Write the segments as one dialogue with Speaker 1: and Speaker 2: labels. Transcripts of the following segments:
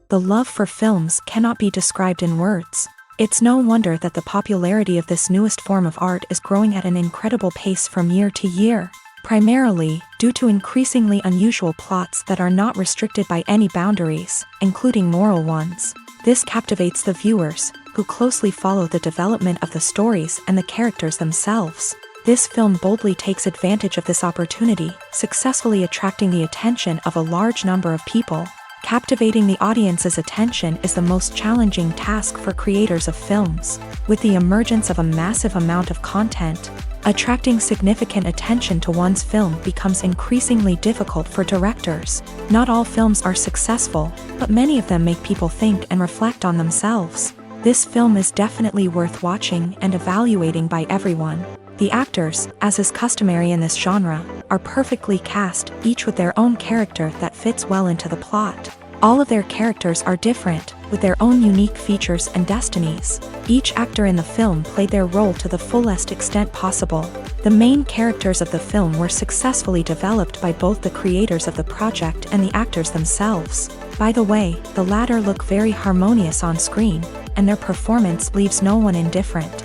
Speaker 1: The love for films cannot be described in words. It's no wonder that the popularity of this newest form of art is growing at an incredible pace from year to year, primarily due to increasingly unusual plots that are not restricted by any boundaries, including moral ones. This captivates the viewers, who closely follow the development of the stories and the characters themselves. This film boldly takes advantage of this opportunity, successfully attracting the attention of a large number of people. Captivating the audience's attention is the most challenging task for creators of films. With the emergence of a massive amount of content, attracting significant attention to one's film becomes increasingly difficult for directors. Not all films are successful, but many of them make people think and reflect on themselves. This film is definitely worth watching and evaluating by everyone. The actors, as is customary in this genre, are perfectly cast, each with their own character that fits well into the plot. All of their characters are different, with their own unique features and destinies. Each actor in the film played their role to the fullest extent possible. The main characters of the film were successfully developed by both the creators of the project and the actors themselves. By the way, the latter look very harmonious on screen, and their performance leaves no one indifferent.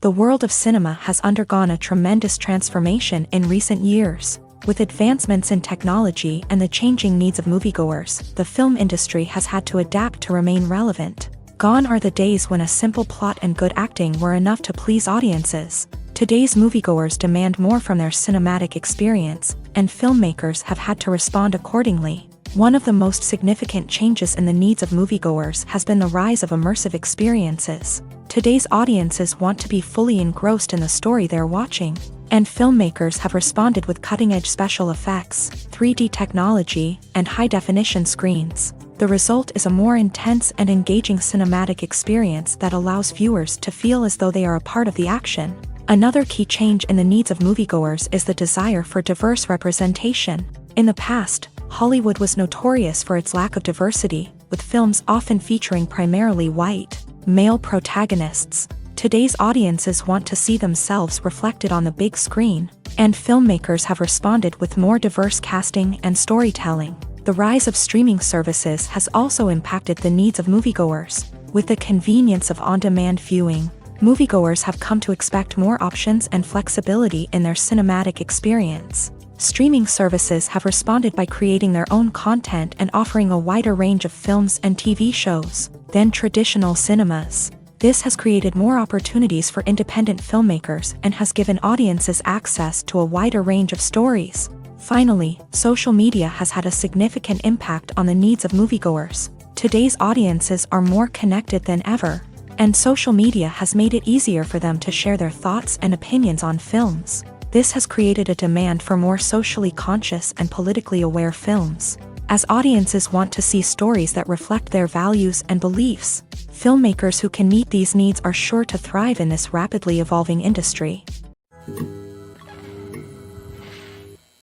Speaker 1: The world of cinema has undergone a tremendous transformation in recent years. With advancements in technology and the changing needs of moviegoers, the film industry has had to adapt to remain relevant. Gone are the days when a simple plot and good acting were enough to please audiences. Today's moviegoers demand more from their cinematic experience, and filmmakers have had to respond accordingly. One of the most significant changes in the needs of moviegoers has been the rise of immersive experiences. Today's audiences want to be fully engrossed in the story they're watching, and filmmakers have responded with cutting-edge special effects, 3D technology, and high-definition screens. The result is a more intense and engaging cinematic experience that allows viewers to feel as though they are a part of the action. Another key change in the needs of moviegoers is the desire for diverse representation. In the past, Hollywood was notorious for its lack of diversity, with films often featuring primarily white, male protagonists. Today's audiences want to see themselves reflected on the big screen, and filmmakers have responded with more diverse casting and storytelling. The rise of streaming services has also impacted the needs of moviegoers. With the convenience of on-demand viewing, moviegoers have come to expect more options and flexibility in their cinematic experience. Streaming services have responded by creating their own content and offering a wider range of films and TV shows than traditional cinemas. This has created more opportunities for independent filmmakers and has given audiences access to a wider range of stories. Finally, social media has had a significant impact on the needs of moviegoers. Today's audiences are more connected than ever, and social media has made it easier for them to share their thoughts and opinions on films. This has created a demand for more socially conscious and politically aware films. As audiences want to see stories that reflect their values and beliefs, filmmakers who can meet these needs are sure to thrive in this rapidly evolving industry.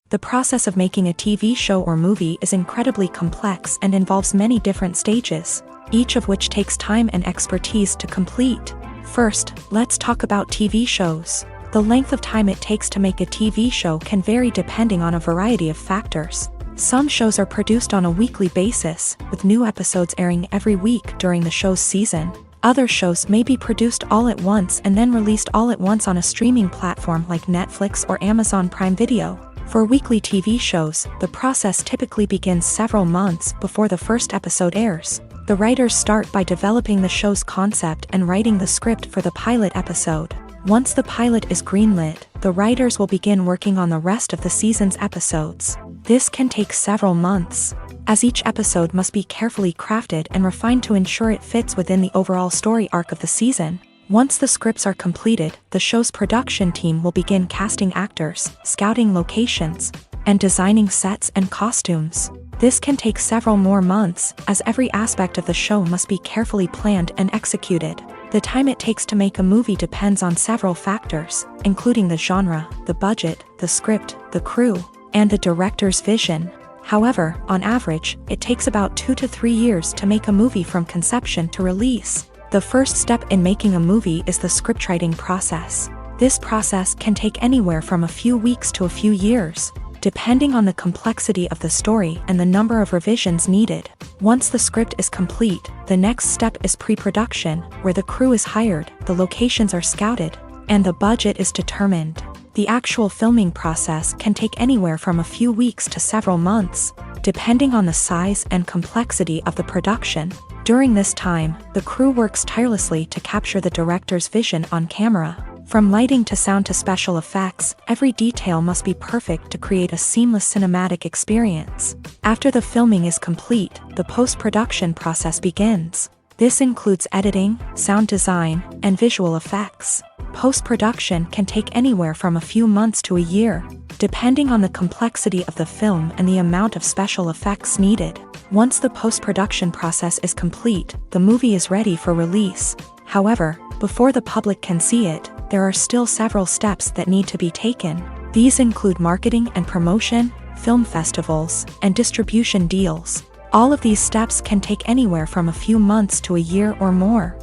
Speaker 1: The process of making a TV show or movie is incredibly complex and involves many different stages, each of which takes time and expertise to complete. First, let's talk about TV shows. The length of time it takes to make a TV show can vary depending on a variety of factors. Some shows are produced on a weekly basis, with new episodes airing every week during the show's season. Other shows may be produced all at once and then released all at once on a streaming platform like Netflix or Amazon Prime Video. For weekly TV shows, the process typically begins several months before the first episode airs. The writers start by developing the show's concept and writing the script for the pilot episode. Once the pilot is greenlit, the writers will begin working on the rest of the season's episodes. This can take several months, as each episode must be carefully crafted and refined to ensure it fits within the overall story arc of the season. Once the scripts are completed, the show's production team will begin casting actors, scouting locations, and designing sets and costumes. This can take several more months, as every aspect of the show must be carefully planned and executed. The time it takes to make a movie depends on several factors, including the genre, the budget, the script, the crew, and the director's vision. However, on average, it takes about 2 to 3 years to make a movie from conception to release. The first step in making a movie is the scriptwriting process. This process can take anywhere from a few weeks to a few years, depending on the complexity of the story and the number of revisions needed. Once the script is complete, the next step is pre-production, where the crew is hired, the locations are scouted, and the budget is determined. The actual filming process can take anywhere from a few weeks to several months, depending on the size and complexity of the production. During this time, the crew works tirelessly to capture the director's vision on camera. From lighting to sound to special effects, every detail must be perfect to create a seamless cinematic experience. After the filming is complete, the post-production process begins. This includes editing, sound design, and visual effects. Post-production can take anywhere from a few months to a year, depending on the complexity of the film and the amount of special effects needed. Once the post-production process is complete, the movie is ready for release. However, before the public can see it, there are still several steps that need to be taken. These include marketing and promotion, film festivals, and distribution deals. All of these steps can take anywhere from a few months to a year or more.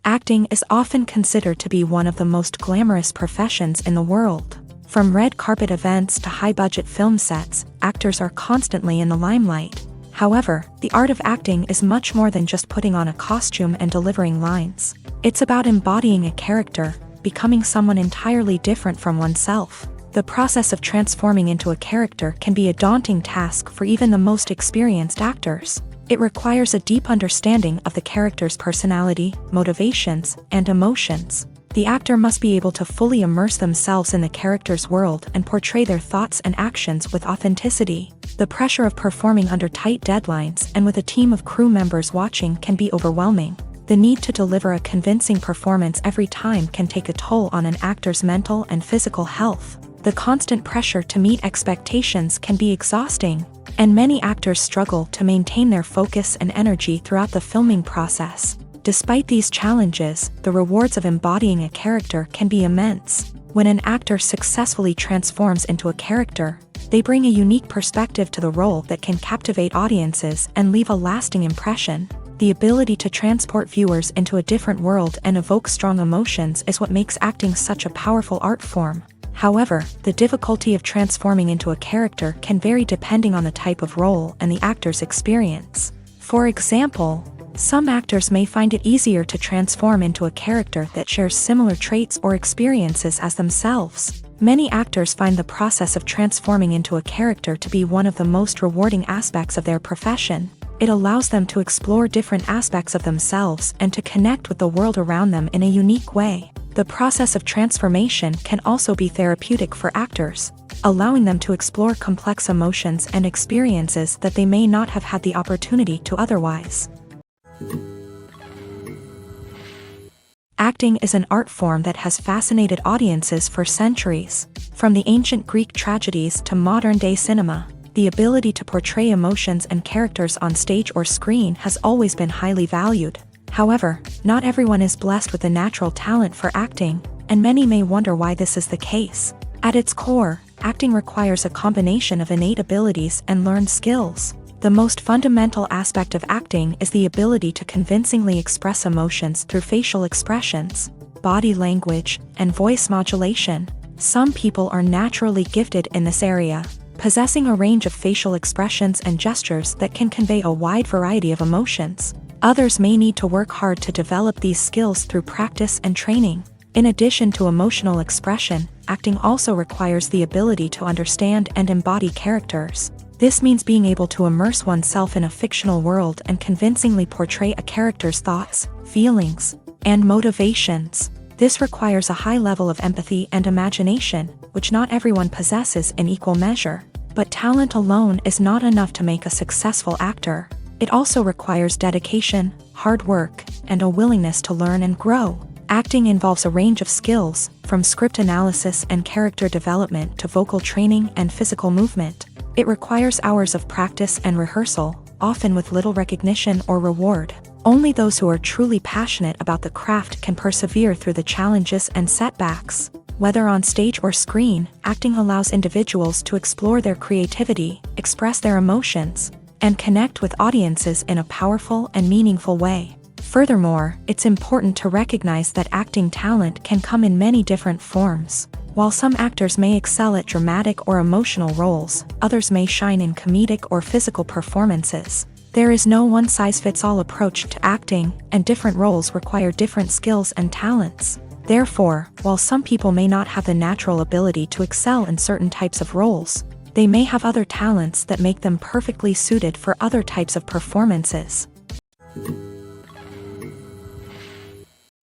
Speaker 1: Acting is often considered to be one of the most glamorous professions in the world. From red carpet events to high-budget film sets, actors are constantly in the limelight. However, the art of acting is much more than just putting on a costume and delivering lines. It's about embodying a character, becoming someone entirely different from oneself. The process of transforming into a character can be a daunting task for even the most experienced actors. It requires a deep understanding of the character's personality, motivations, and emotions. The actor must be able to fully immerse themselves in the character's world and portray their thoughts and actions with authenticity. The pressure of performing under tight deadlines and with a team of crew members watching can be overwhelming. The need to deliver a convincing performance every time can take a toll on an actor's mental and physical health. The constant pressure to meet expectations can be exhausting, and many actors struggle to maintain their focus and energy throughout the filming process. Despite these challenges, the rewards of embodying a character can be immense. When an actor successfully transforms into a character, they bring a unique perspective to the role that can captivate audiences and leave a lasting impression. The ability to transport viewers into a different world and evoke strong emotions is what makes acting such a powerful art form. However, the difficulty of transforming into a character can vary depending on the type of role and the actor's experience. For example, some actors may find it easier to transform into a character that shares similar traits or experiences as themselves. Many actors find the process of transforming into a character to be one of the most rewarding aspects of their profession. It allows them to explore different aspects of themselves and to connect with the world around them in a unique way. The process of transformation can also be therapeutic for actors, allowing them to explore complex emotions and experiences that they may not have had the opportunity to otherwise. Acting is an art form that has fascinated audiences for centuries. From the ancient Greek tragedies to modern-day cinema, the ability to portray emotions and characters on stage or screen has always been highly valued. However, not everyone is blessed with a natural talent for acting, and many may wonder why this is the case. At its core, acting requires a combination of innate abilities and learned skills. The most fundamental aspect of acting is the ability to convincingly express emotions through facial expressions, body language, and voice modulation. Some people are naturally gifted in this area, possessing a range of facial expressions and gestures that can convey a wide variety of emotions. Others may need to work hard to develop these skills through practice and training. In addition to emotional expression, acting also requires the ability to understand and embody characters. This means being able to immerse oneself in a fictional world and convincingly portray a character's thoughts, feelings, and motivations. This requires a high level of empathy and imagination, which not everyone possesses in equal measure. But talent alone is not enough to make a successful actor. It also requires dedication, hard work, and a willingness to learn and grow. Acting involves a range of skills, from script analysis and character development to vocal training and physical movement. It requires hours of practice and rehearsal, often with little recognition or reward. Only those who are truly passionate about the craft can persevere through the challenges and setbacks. Whether on stage or screen, acting allows individuals to explore their creativity, express their emotions, and connect with audiences in a powerful and meaningful way. Furthermore, it's important to recognize that acting talent can come in many different forms. While some actors may excel at dramatic or emotional roles, others may shine in comedic or physical performances. There is no one-size-fits-all approach to acting, and different roles require different skills and talents. Therefore, while some people may not have the natural ability to excel in certain types of roles, they may have other talents that make them perfectly suited for other types of performances.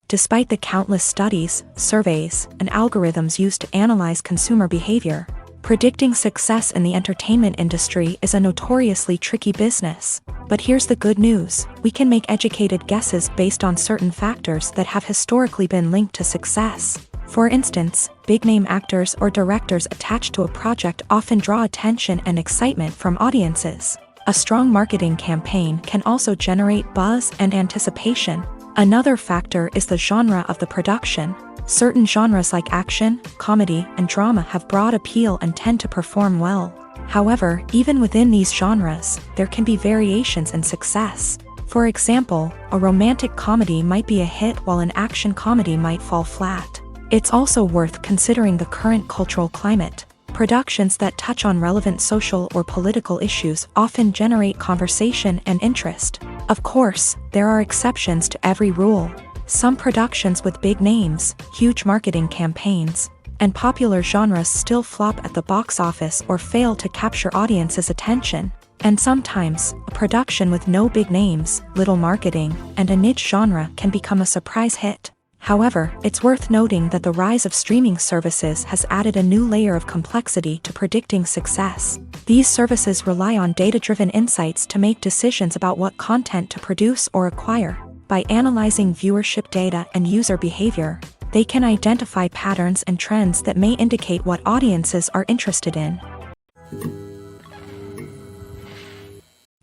Speaker 1: Despite the countless studies, surveys, and algorithms used to analyze consumer behavior, predicting success in the entertainment industry is a notoriously tricky business. But here's the good news: we can make educated guesses based on certain factors that have historically been linked to success. For instance, big-name actors or directors attached to a project often draw attention and excitement from audiences. A strong marketing campaign can also generate buzz and anticipation. Another factor is the genre of the production. Certain genres like action, comedy, and drama have broad appeal and tend to perform well. However, even within these genres, there can be variations in success. For example, a romantic comedy might be a hit while an action comedy might fall flat. It's also worth considering the current cultural climate. Productions that touch on relevant social or political issues often generate conversation and interest. Of course, there are exceptions to every rule. Some productions with big names, huge marketing campaigns, and popular genres still flop at the box office or fail to capture audiences' attention. And sometimes, a production with no big names, little marketing, and a niche genre can become a surprise hit. However, it's worth noting that the rise of streaming services has added a new layer of complexity to predicting success. These services rely on data-driven insights to make decisions about what content to produce or acquire. By analyzing viewership data and user behavior, they can identify patterns and trends that may indicate what audiences are interested in.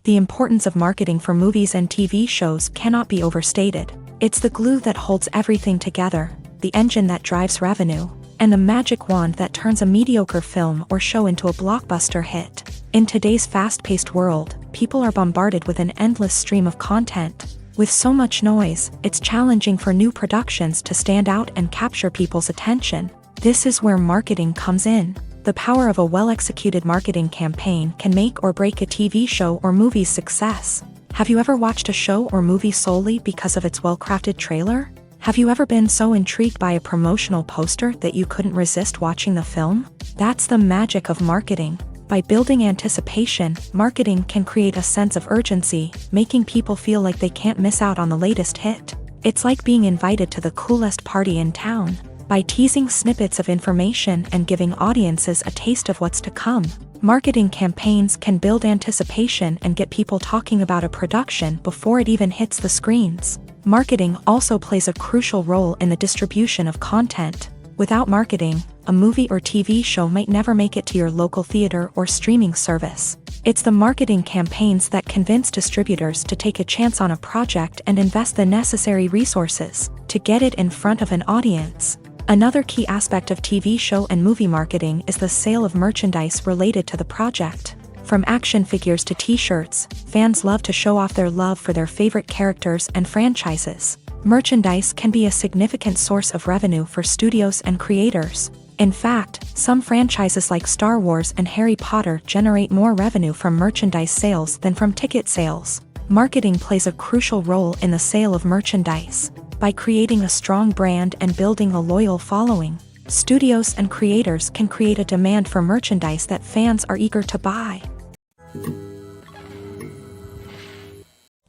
Speaker 1: The importance of marketing for movies and TV shows cannot be overstated. It's the glue that holds everything together, the engine that drives revenue, and the magic wand that turns a mediocre film or show into a blockbuster hit. In today's fast-paced world, people are bombarded with an endless stream of content. With so much noise, it's challenging for new productions to stand out and capture people's attention. This is where marketing comes in. The power of a well-executed marketing campaign can make or break a TV show or movie's success. Have you ever watched a show or movie solely because of its well-crafted trailer? Have you ever been so intrigued by a promotional poster that you couldn't resist watching the film? That's the magic of marketing. By building anticipation, marketing can create a sense of urgency, making people feel like they can't miss out on the latest hit. It's like being invited to the coolest party in town. By teasing snippets of information and giving audiences a taste of what's to come, marketing campaigns can build anticipation and get people talking about a production before it even hits the screens. Marketing also plays a crucial role in the distribution of content. Without marketing, a movie or TV show might never make it to your local theater or streaming service. It's the marketing campaigns that convince distributors to take a chance on a project and invest the necessary resources to get it in front of an audience. Another key aspect of TV show and movie marketing is the sale of merchandise related to the project. From action figures to t-shirts, fans love to show off their love for their favorite characters and franchises. Merchandise can be a significant source of revenue for studios and creators. In fact, some franchises like Star Wars and Harry Potter generate more revenue from merchandise sales than from ticket sales. Marketing plays a crucial role in the sale of merchandise. By creating a strong brand and building a loyal following, studios and creators can create a demand for merchandise that fans are eager to buy.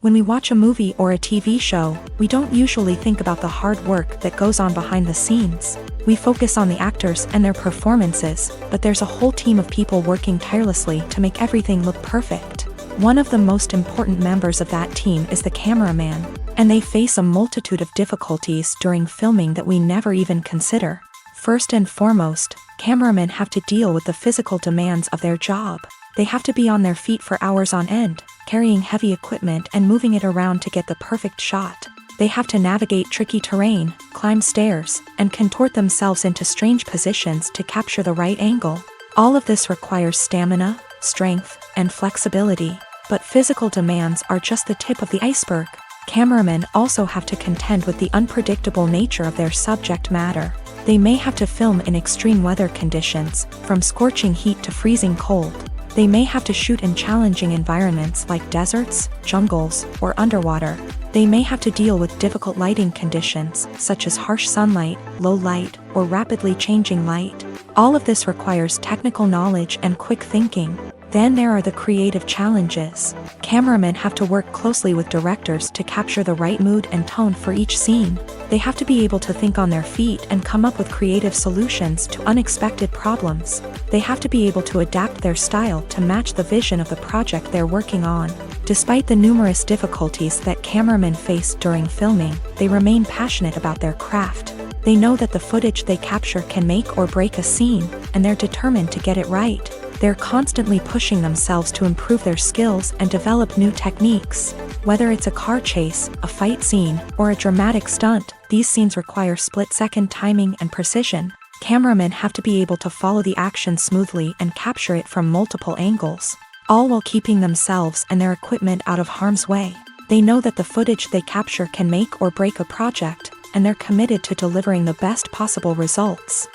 Speaker 1: When we watch a movie or a TV show, we don't usually think about the hard work that goes on behind the scenes. We focus on the actors and their performances, but there's a whole team of people working tirelessly to make everything look perfect. One of the most important members of that team is the cameraman, and they face a multitude of difficulties during filming that we never even consider. First and foremost, cameramen have to deal with the physical demands of their job. They have to be on their feet for hours on end, carrying heavy equipment and moving it around to get the perfect shot. They have to navigate tricky terrain, climb stairs, and contort themselves into strange positions to capture the right angle. All of this requires stamina, strength, and flexibility. But physical demands are just the tip of the iceberg. Cameramen also have to contend with the unpredictable nature of their subject matter. They may have to film in extreme weather conditions, from scorching heat to freezing cold. They may have to shoot in challenging environments like deserts, jungles, or underwater. They may have to deal with difficult lighting conditions, such as harsh sunlight, low light, or rapidly changing light. All of this requires technical knowledge and quick thinking. Then there are the creative challenges. Cameramen have to work closely with directors to capture the right mood and tone for each scene. They have to be able to think on their feet and come up with creative solutions to unexpected problems. They have to be able to adapt their style to match the vision of the project they're working on. Despite the numerous difficulties that cameramen face during filming, they remain passionate about their craft. They know that the footage they capture can make or break a scene, and they're determined to get it right. They're constantly pushing themselves to improve their skills and develop new techniques. Whether it's a car chase, a fight scene, or a dramatic stunt, these scenes require split-second timing and precision. Cameramen have to be able to follow the action smoothly and capture it from multiple angles, all while keeping themselves and their equipment out of harm's way. They know that the footage they capture can make or break a project, and they're committed to delivering the best possible results.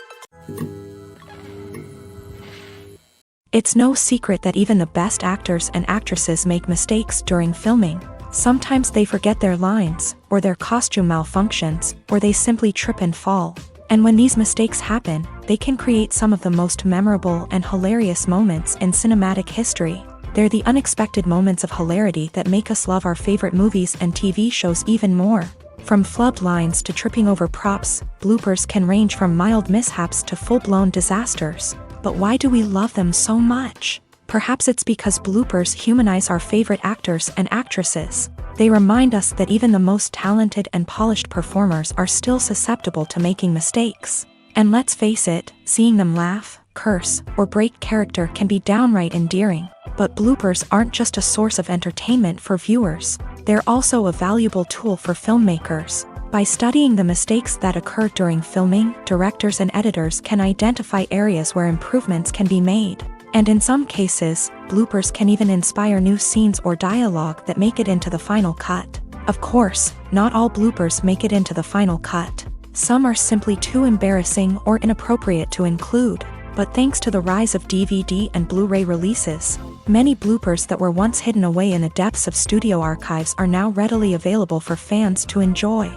Speaker 1: It's no secret that even the best actors and actresses make mistakes during filming. Sometimes they forget their lines, or their costume malfunctions, or they simply trip and fall. And when these mistakes happen, they can create some of the most memorable and hilarious moments in cinematic history. They're the unexpected moments of hilarity that make us love our favorite movies and TV shows even more. From flubbed lines to tripping over props, bloopers can range from mild mishaps to full-blown disasters. But why do we love them so much? Perhaps it's because bloopers humanize our favorite actors and actresses. They remind us that even the most talented and polished performers are still susceptible to making mistakes. And let's face it, seeing them laugh, curse, or break character can be downright endearing. But bloopers aren't just a source of entertainment for viewers. They're also a valuable tool for filmmakers. By studying the mistakes that occur during filming, directors and editors can identify areas where improvements can be made. And in some cases, bloopers can even inspire new scenes or dialogue that make it into the final cut. Of course, not all bloopers make it into the final cut. Some are simply too embarrassing or inappropriate to include. But thanks to the rise of DVD and Blu-ray releases, many bloopers that were once hidden away in the depths of studio archives are now readily available for fans to enjoy.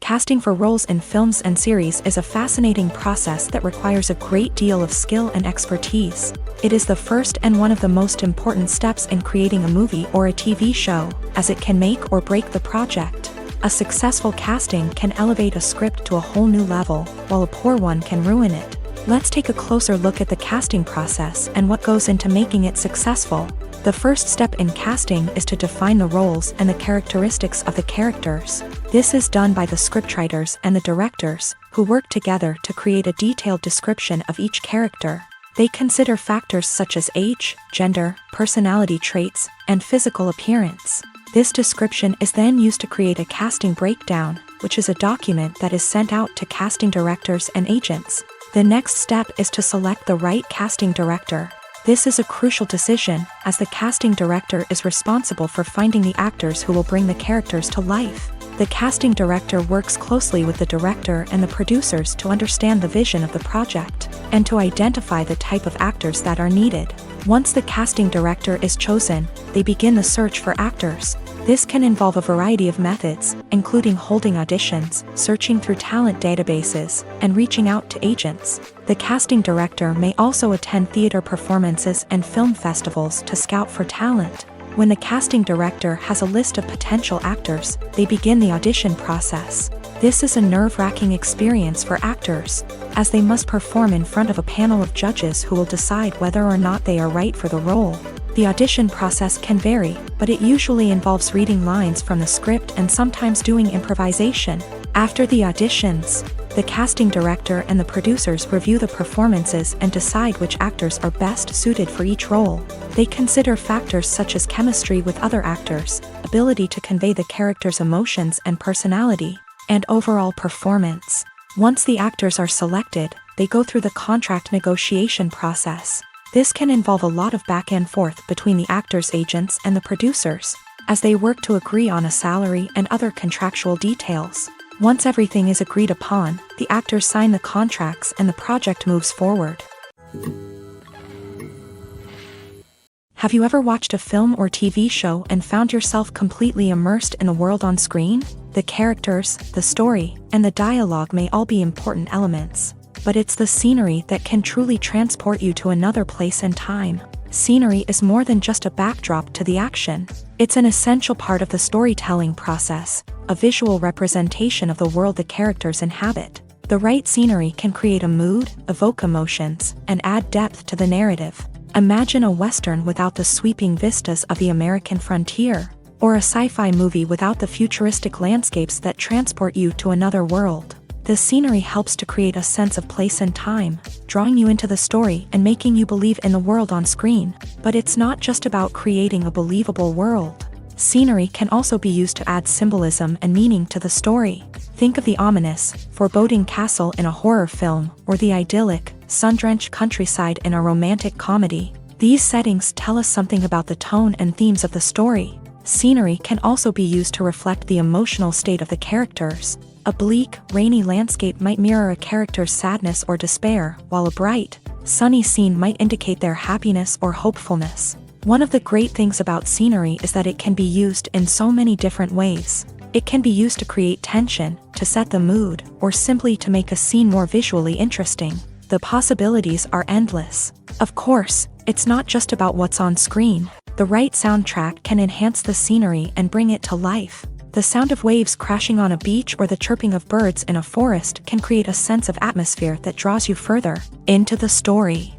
Speaker 1: Casting for roles in films and series is a fascinating process that requires a great deal of skill and expertise. It is the first and one of the most important steps in creating a movie or a TV show, as it can make or break the project. A successful casting can elevate a script to a whole new level, while a poor one can ruin it. Let's take a closer look at the casting process and what goes into making it successful. The first step in casting is to define the roles and the characteristics of the characters. This is done by the scriptwriters and the directors, who work together to create a detailed description of each character. They consider factors such as age, gender, personality traits, and physical appearance. This description is then used to create a casting breakdown, which is a document that is sent out to casting directors and agents. The next step is to select the right casting director. This is a crucial decision, as the casting director is responsible for finding the actors who will bring the characters to life. The casting director works closely with the director and the producers to understand the vision of the project, and to identify the type of actors that are needed. Once the casting director is chosen, they begin the search for actors. This can involve a variety of methods, including holding auditions, searching through talent databases, and reaching out to agents. The casting director may also attend theater performances and film festivals to scout for talent. When the casting director has a list of potential actors, they begin the audition process. This is a nerve-wracking experience for actors, as they must perform in front of a panel of judges who will decide whether or not they are right for the role. The audition process can vary, but it usually involves reading lines from the script and sometimes doing improvisation. After the auditions, the casting director and the producers review the performances and decide which actors are best suited for each role. They consider factors such as chemistry with other actors, ability to convey the character's emotions and personality, and overall performance. Once the actors are selected, they go through the contract negotiation process. This can involve a lot of back and forth between the actors' agents and the producers, as they work to agree on a salary and other contractual details. Once everything is agreed upon, the actors sign the contracts and the project moves forward. Have you ever watched a film or TV show and found yourself completely immersed in the world on screen? The characters, the story, and the dialogue may all be important elements, but it's the scenery that can truly transport you to another place and time. Scenery is more than just a backdrop to the action. It's an essential part of the storytelling process, a visual representation of the world the characters inhabit. The right scenery can create a mood, evoke emotions, and add depth to the narrative. Imagine a Western without the sweeping vistas of the American frontier, or a sci-fi movie without the futuristic landscapes that transport you to another world. The scenery helps to create a sense of place and time, drawing you into the story and making you believe in the world on screen. But it's not just about creating a believable world. Scenery can also be used to add symbolism and meaning to the story. Think of the ominous, foreboding castle in a horror film, or the idyllic, sun-drenched countryside in a romantic comedy. These settings tell us something about the tone and themes of the story. Scenery can also be used to reflect the emotional state of the characters. A bleak, rainy landscape might mirror a character's sadness or despair, while a bright, sunny scene might indicate their happiness or hopefulness. One of the great things about scenery is that it can be used in so many different ways. It can be used to create tension, to set the mood, or simply to make a scene more visually interesting. The possibilities are endless. Of course, it's not just about what's on screen. The right soundtrack can enhance the scenery and bring it to life. The sound of waves crashing on a beach or the chirping of birds in a forest can create a sense of atmosphere that draws you further into the story.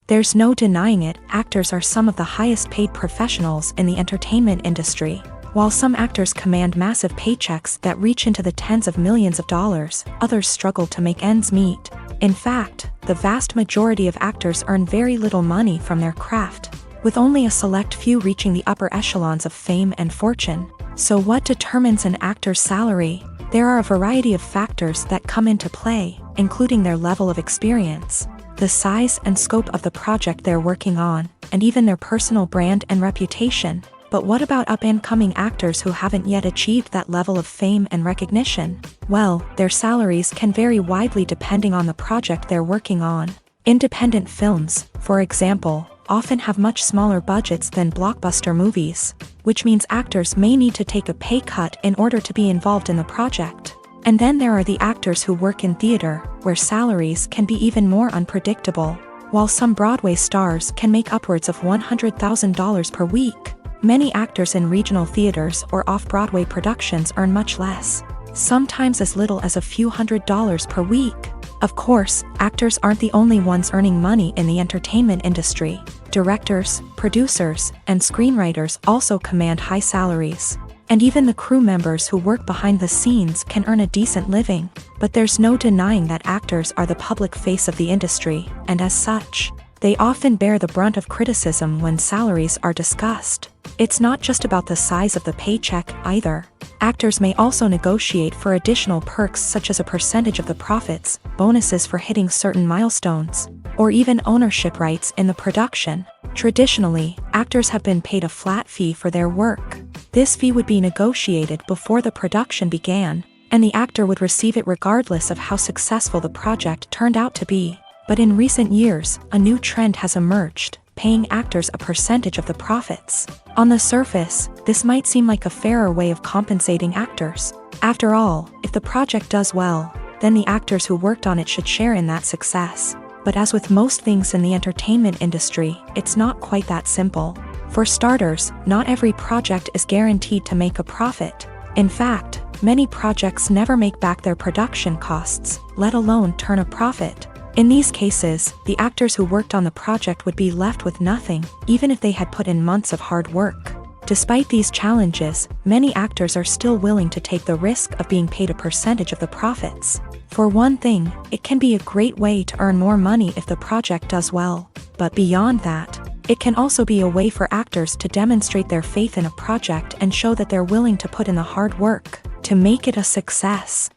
Speaker 1: There's no denying it, actors are some of the highest paid professionals in the entertainment industry. While some actors command massive paychecks that reach into the tens of millions of dollars, others struggle to make ends meet. In fact, the vast majority of actors earn very little money from their craft, with only a select few reaching the upper echelons of fame and fortune. So what determines an actor's salary? There are a variety of factors that come into play, including their level of experience, the size and scope of the project they're working on, and even their personal brand and reputation. But what about up-and-coming actors who haven't yet achieved that level of fame and recognition? Well, their salaries can vary widely depending on the project they're working on. Independent films, for example, often have much smaller budgets than blockbuster movies, which means actors may need to take a pay cut in order to be involved in the project. And then there are the actors who work in theater, where salaries can be even more unpredictable. While some Broadway stars can make upwards of $100,000 per week, many actors in regional theaters or off-Broadway productions earn much less, sometimes as little as a few $100s per week. Of course, actors aren't the only ones earning money in the entertainment industry. Directors, producers, and screenwriters also command high salaries. And even the crew members who work behind the scenes can earn a decent living. But there's no denying that actors are the public face of the industry, and as such, they often bear the brunt of criticism when salaries are discussed. It's not just about the size of the paycheck, either. Actors may also negotiate for additional perks such as a percentage of the profits, bonuses for hitting certain milestones, or even ownership rights in the production. Traditionally, actors have been paid a flat fee for their work. This fee would be negotiated before the production began, and the actor would receive it regardless of how successful the project turned out to be. But in recent years, a new trend has emerged, paying actors a percentage of the profits. On the surface, this might seem like a fairer way of compensating actors. After all, if the project does well, then the actors who worked on it should share in that success. But as with most things in the entertainment industry, it's not quite that simple. For starters, not every project is guaranteed to make a profit. In fact, many projects never make back their production costs, let alone turn a profit. In these cases, the actors who worked on the project would be left with nothing, even if they had put in months of hard work. Despite these challenges, many actors are still willing to take the risk of being paid a percentage of the profits. For one thing, it can be a great way to earn more money if the project does well. But beyond that, it can also be a way for actors to demonstrate their faith in a project and show that they're willing to put in the hard work to make it a success.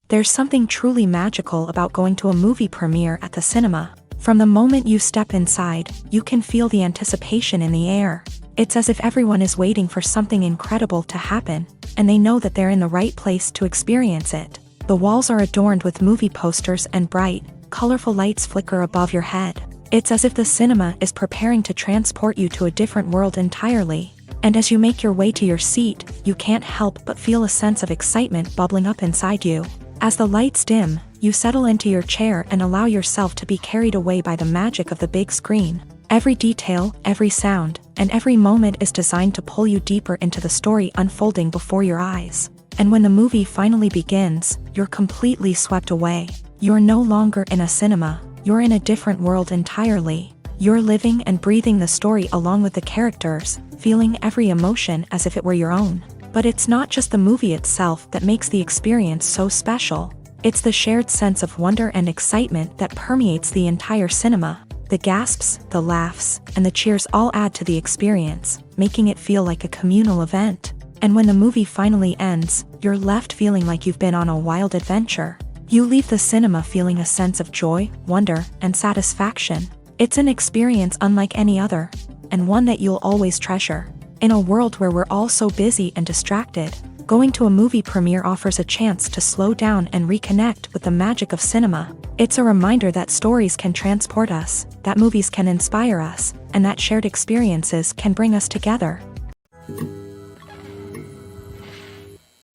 Speaker 1: There's something truly magical about going to a movie premiere at the cinema. From the moment you step inside, you can feel the anticipation in the air. It's as if everyone is waiting for something incredible to happen, and they know that they're in the right place to experience it. The walls are adorned with movie posters and bright, colorful lights flicker above your head. It's as if the cinema is preparing to transport you to a different world entirely. And as you make your way to your seat, you can't help but feel a sense of excitement bubbling up inside you. As the lights dim, you settle into your chair and allow yourself to be carried away by the magic of the big screen. Every detail, every sound, and every moment is designed to pull you deeper into the story unfolding before your eyes. And when the movie finally begins, you're completely swept away. You're no longer in a cinema, you're in a different world entirely. You're living and breathing the story along with the characters, feeling every emotion as if it were your own. But it's not just the movie itself that makes the experience so special. It's the shared sense of wonder and excitement that permeates the entire cinema. The gasps, the laughs, and the cheers all add to the experience, making it feel like a communal event. And when the movie finally ends, you're left feeling like you've been on a wild adventure. You leave the cinema feeling a sense of joy, wonder, and satisfaction. It's an experience unlike any other, and one that you'll always treasure. In a world where we're all so busy and distracted, going to a movie premiere offers a chance to slow down and reconnect with the magic of cinema. It's a reminder that stories can transport us, that movies can inspire us, and that shared experiences can bring us together.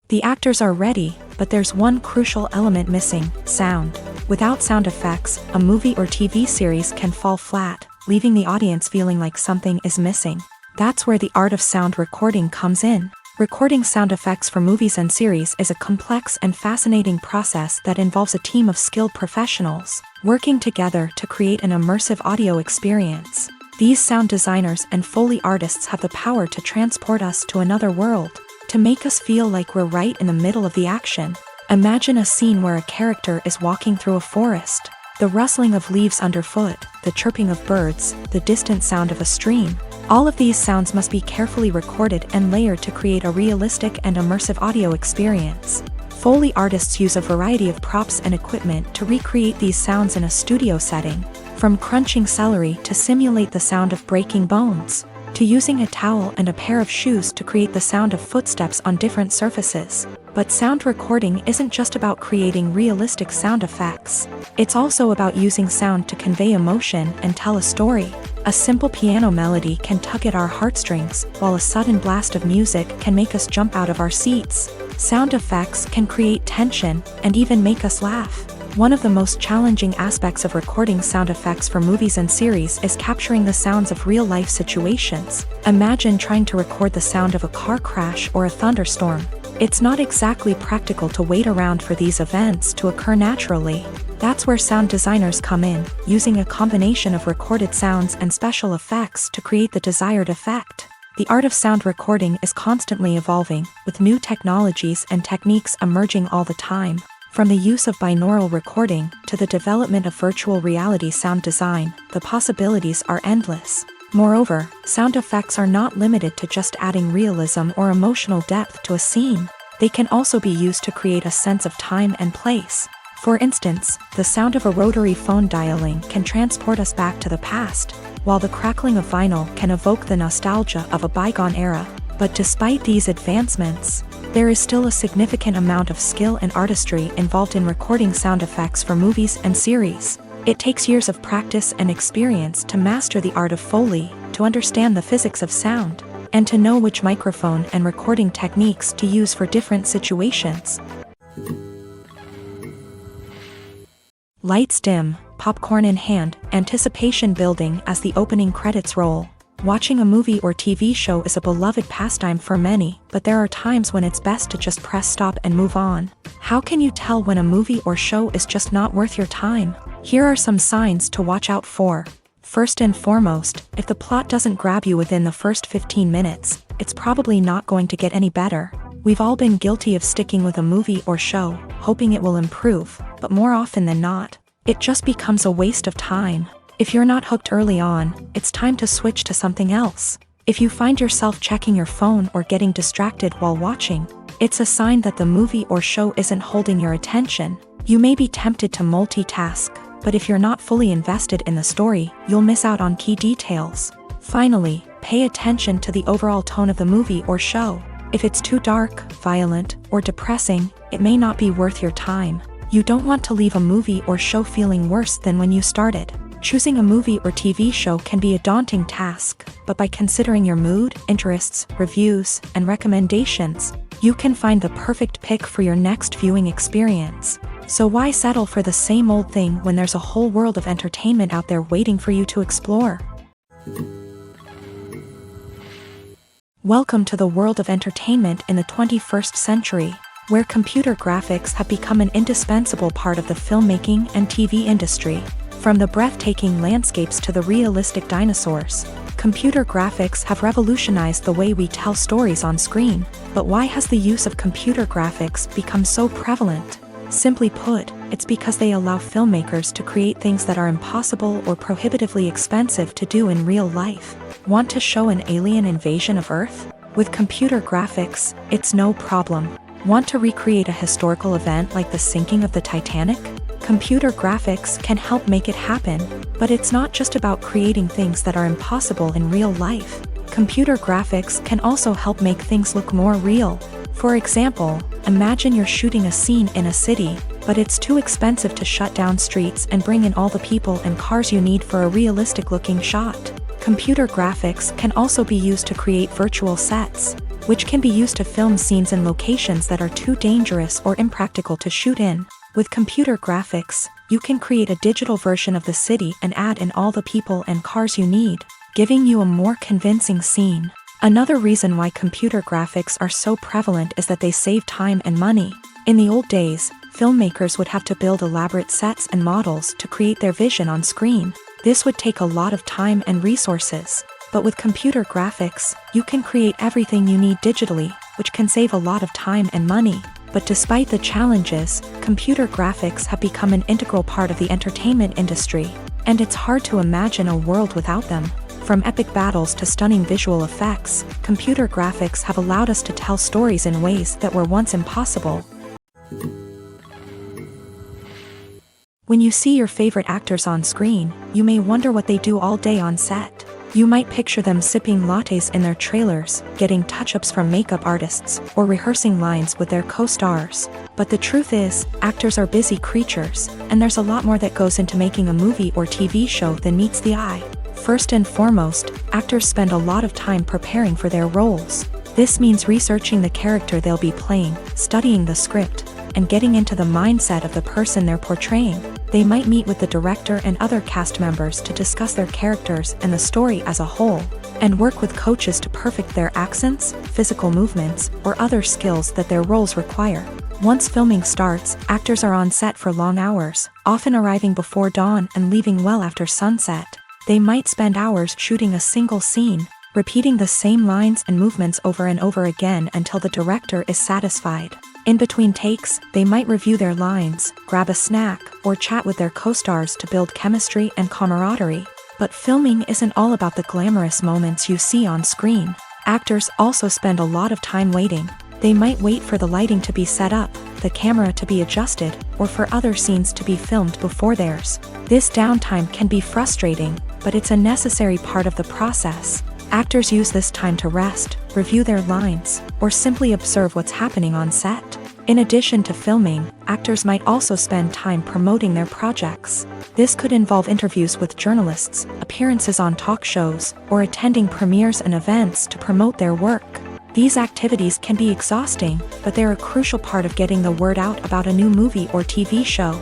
Speaker 1: The actors are ready, but there's one crucial element missing: sound. Without sound effects, a movie or TV series can fall flat, leaving the audience feeling like something is missing. That's where the art of sound recording comes in. Recording sound effects for movies and series is a complex and fascinating process that involves a team of skilled professionals working together to create an immersive audio experience. These sound designers and Foley artists have the power to transport us to another world, to make us feel like we're right in the middle of the action. Imagine a scene where a character is walking through a forest. The rustling of leaves underfoot, the chirping of birds, the distant sound of a stream. All of these sounds must be carefully recorded and layered to create a realistic and immersive audio experience. Foley artists use a variety of props and equipment to recreate these sounds in a studio setting, from crunching celery to simulate the sound of breaking bones, to using a towel and a pair of shoes to create the sound of footsteps on different surfaces. But sound recording isn't just about creating realistic sound effects. It's also about using sound to convey emotion and tell a story. A simple piano melody can tug at our heartstrings, while a sudden blast of music can make us jump out of our seats. Sound effects can create tension and even make us laugh. One of the most challenging aspects of recording sound effects for movies and series is capturing the sounds of real-life situations. Imagine trying to record the sound of a car crash or a thunderstorm. It's not exactly practical to wait around for these events to occur naturally. That's where sound designers come in, using a combination of recorded sounds and special effects to create the desired effect. The art of sound recording is constantly evolving, with new technologies and techniques emerging all the time. From the use of binaural recording to the development of virtual reality sound design, the possibilities are endless. Moreover, sound effects are not limited to just adding realism or emotional depth to a scene. They can also be used to create a sense of time and place. For instance, the sound of a rotary phone dialing can transport us back to the past, while the crackling of vinyl can evoke the nostalgia of a bygone era. But despite these advancements, there is still a significant amount of skill and artistry involved in recording sound effects for movies and series. It takes years of practice and experience to master the art of Foley, to understand the physics of sound, and to know which microphone and recording techniques to use for different situations. Lights dim, popcorn in hand, anticipation building as the opening credits roll. Watching a movie or TV show is a beloved pastime for many, but there are times when it's best to just press stop and move on. How can you tell when a movie or show is just not worth your time? Here are some signs to watch out for. First and foremost, if the plot doesn't grab you within the first 15 minutes, it's probably not going to get any better. We've all been guilty of sticking with a movie or show, hoping it will improve, but more often than not, it just becomes a waste of time. If you're not hooked early on, it's time to switch to something else. If you find yourself checking your phone or getting distracted while watching, it's a sign that the movie or show isn't holding your attention. You may be tempted to multitask, but if you're not fully invested in the story, you'll miss out on key details. Finally, Pay attention to the overall tone of the movie or show. If it's too dark, violent, or depressing, it may not be worth your time. You don't want to leave a movie or show feeling worse than when you started. Choosing a movie or TV show can be a daunting task, but by considering your mood, interests, reviews, and recommendations, you can find the perfect pick for your next viewing experience. So why settle for the same old thing when there's a whole world of entertainment out there waiting for you to explore? Welcome to the world of entertainment in the 21st century, where computer graphics have become an indispensable part of the filmmaking and TV industry. From the breathtaking landscapes to the realistic dinosaurs, computer graphics have revolutionized the way we tell stories on screen. But why has the use of computer graphics become so prevalent? Simply put, it's because they allow filmmakers to create things that are impossible or prohibitively expensive to do in real life. Want to show an alien invasion of Earth? With computer graphics, it's no problem. Want to recreate a historical event like the sinking of the Titanic? Computer graphics can help make it happen, but it's not just about creating things that are impossible in real life. Computer graphics can also help make things look more real. For example, imagine you're shooting a scene in a city, but it's too expensive to shut down streets and bring in all the people and cars you need for a realistic-looking shot. Computer graphics can also be used to create virtual sets, which can be used to film scenes in locations that are too dangerous or impractical to shoot in. With computer graphics, you can create a digital version of the city and add in all the people and cars you need, giving you a more convincing scene. Another reason why computer graphics are so prevalent is that they save time and money. In the old days, filmmakers would have to build elaborate sets and models to create their vision on screen. This would take a lot of time and resources. But with computer graphics, you can create everything you need digitally, which can save a lot of time and money. But despite the challenges, computer graphics have become an integral part of the entertainment industry, and it's hard to imagine a world without them. From epic battles to stunning visual effects, computer graphics have allowed us to tell stories in ways that were once impossible. When you see your favorite actors on screen, you may wonder what they do all day on set. You might picture them sipping lattes in their trailers, getting touch-ups from makeup artists, or rehearsing lines with their co-stars. But the truth is, actors are busy creatures, and there's a lot more that goes into making a movie or TV show than meets the eye. First and foremost, actors spend a lot of time preparing for their roles. This means researching the character they'll be playing, studying the script, and getting into the mindset of the person they're portraying. They might meet with the director and other cast members to discuss their characters and the story as a whole, and work with coaches to perfect their accents, physical movements, or other skills that their roles require. Once filming starts, actors are on set for long hours, often arriving before dawn and leaving well after sunset. They might spend hours shooting a single scene, repeating the same lines and movements over and over again until the director is satisfied. In between takes, they might review their lines, grab a snack, or chat with their co-stars to build chemistry and camaraderie. But filming isn't all about the glamorous moments you see on screen. Actors also spend a lot of time waiting. They might wait for the lighting to be set up, the camera to be adjusted, or for other scenes to be filmed before theirs. This downtime can be frustrating, but it's a necessary part of the process. Actors use this time to rest, review their lines, or simply observe what's happening on set. In addition to filming, actors might also spend time promoting their projects. This could involve interviews with journalists, appearances on talk shows, or attending premieres and events to promote their work. These activities can be exhausting, but they're a crucial part of getting the word out about a new movie or TV show.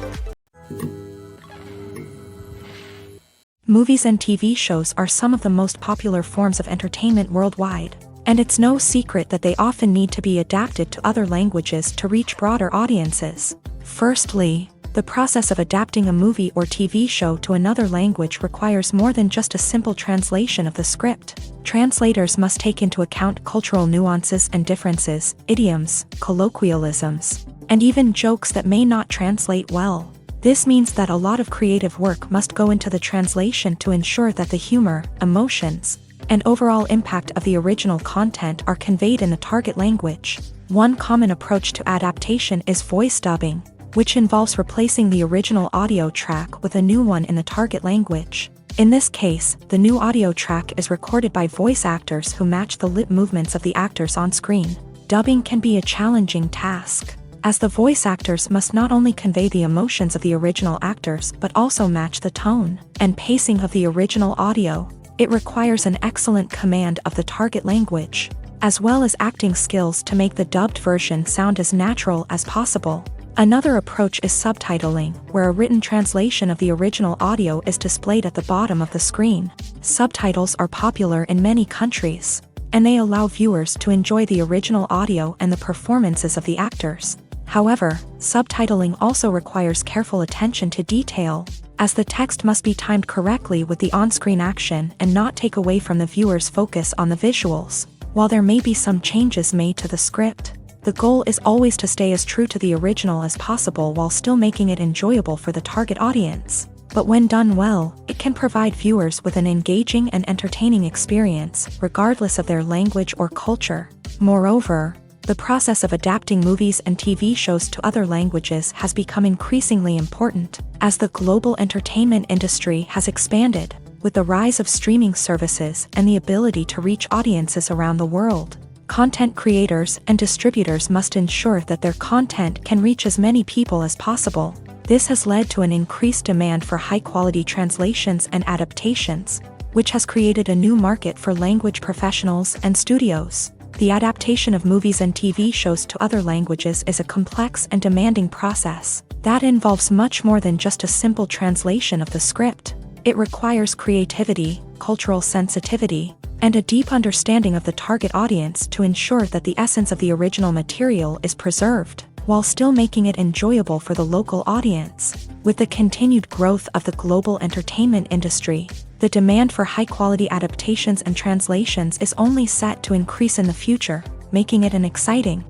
Speaker 1: Movies and TV shows are some of the most popular forms of entertainment worldwide, and it's no secret that they often need to be adapted to other languages to reach broader audiences. Firstly, the process of adapting a movie or TV show to another language requires more than just a simple translation of the script. Translators must take into account cultural nuances and differences, idioms, colloquialisms, and even jokes that may not translate well. This means that a lot of creative work must go into the translation to ensure that the humor, emotions, and overall impact of the original content are conveyed in the target language. One common approach to adaptation is voice dubbing, which involves replacing the original audio track with a new one in the target language. In this case, the new audio track is recorded by voice actors who match the lip movements of the actors on screen. Dubbing can be a challenging task, as the voice actors must not only convey the emotions of the original actors but also match the tone and pacing of the original audio. It requires an excellent command of the target language, as well as acting skills to make the dubbed version sound as natural as possible. Another approach is subtitling, where a written translation of the original audio is displayed at the bottom of the screen. Subtitles are popular in many countries, and they allow viewers to enjoy the original audio and the performances of the actors. However, subtitling also requires careful attention to detail, as the text must be timed correctly with the on-screen action and not take away from the viewer's focus on the visuals. While there may be some changes made to the script, the goal is always to stay as true to the original as possible while still making it enjoyable for the target audience. But when done well, it can provide viewers with an engaging and entertaining experience, regardless of their language or culture. Moreover, the process of adapting movies and TV shows to other languages has become increasingly important, as the global entertainment industry has expanded, with the rise of streaming services and the ability to reach audiences around the world. Content creators and distributors must ensure that their content can reach as many people as possible. This has led to an increased demand for high-quality translations and adaptations, which has created a new market for language professionals and studios. The adaptation of movies and TV shows to other languages is a complex and demanding process that involves much more than just a simple translation of the script. It requires creativity, cultural sensitivity, and a deep understanding of the target audience to ensure that the essence of the original material is preserved, while still making it enjoyable for the local audience. With the continued growth of the global entertainment industry, the demand for high-quality adaptations and translations is only set to increase in the future, making it an exciting.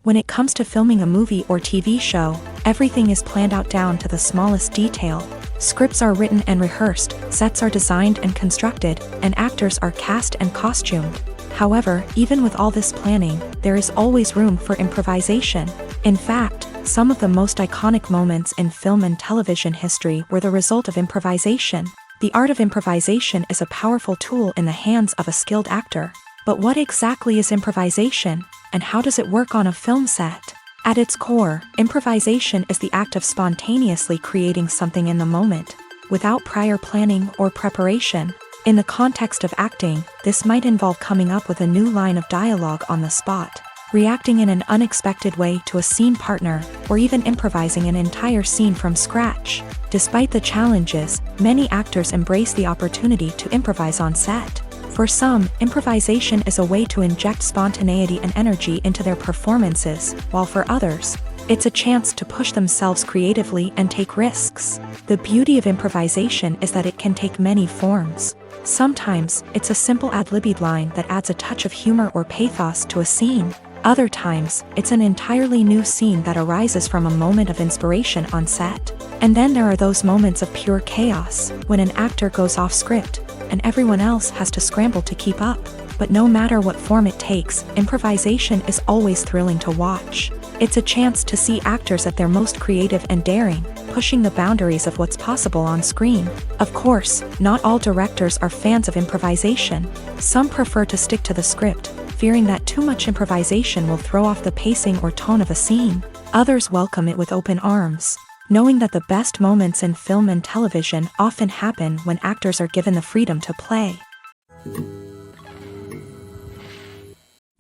Speaker 1: When it comes to filming a movie or TV show, everything is planned out down to the smallest detail. Scripts are written and rehearsed, sets are designed and constructed, and actors are cast and costumed. However, even with all this planning, there is always room for improvisation. In fact, some of the most iconic moments in film and television history were the result of improvisation. The art of improvisation is a powerful tool in the hands of a skilled actor. But what exactly is improvisation, and how does it work on a film set? At its core, improvisation is the act of spontaneously creating something in the moment, without prior planning or preparation. In the context of acting, this might involve coming up with a new line of dialogue on the spot, reacting in an unexpected way to a scene partner, or even improvising an entire scene from scratch. Despite the challenges, many actors embrace the opportunity to improvise on set. For some, improvisation is a way to inject spontaneity and energy into their performances, while for others, it's a chance to push themselves creatively and take risks. The beauty of improvisation is that it can take many forms. Sometimes, it's a simple ad-libbed line that adds a touch of humor or pathos to a scene. Other times, it's an entirely new scene that arises from a moment of inspiration on set. And then there are those moments of pure chaos, when an actor goes off script, and everyone else has to scramble to keep up. But no matter what form it takes, improvisation is always thrilling to watch. It's a chance to see actors at their most creative and daring, pushing the boundaries of what's possible on screen. Of course, not all directors are fans of improvisation. Some prefer to stick to the script, fearing that too much improvisation will throw off the pacing or tone of a scene. Others welcome it with open arms, knowing that the best moments in film and television often happen when actors are given the freedom to play.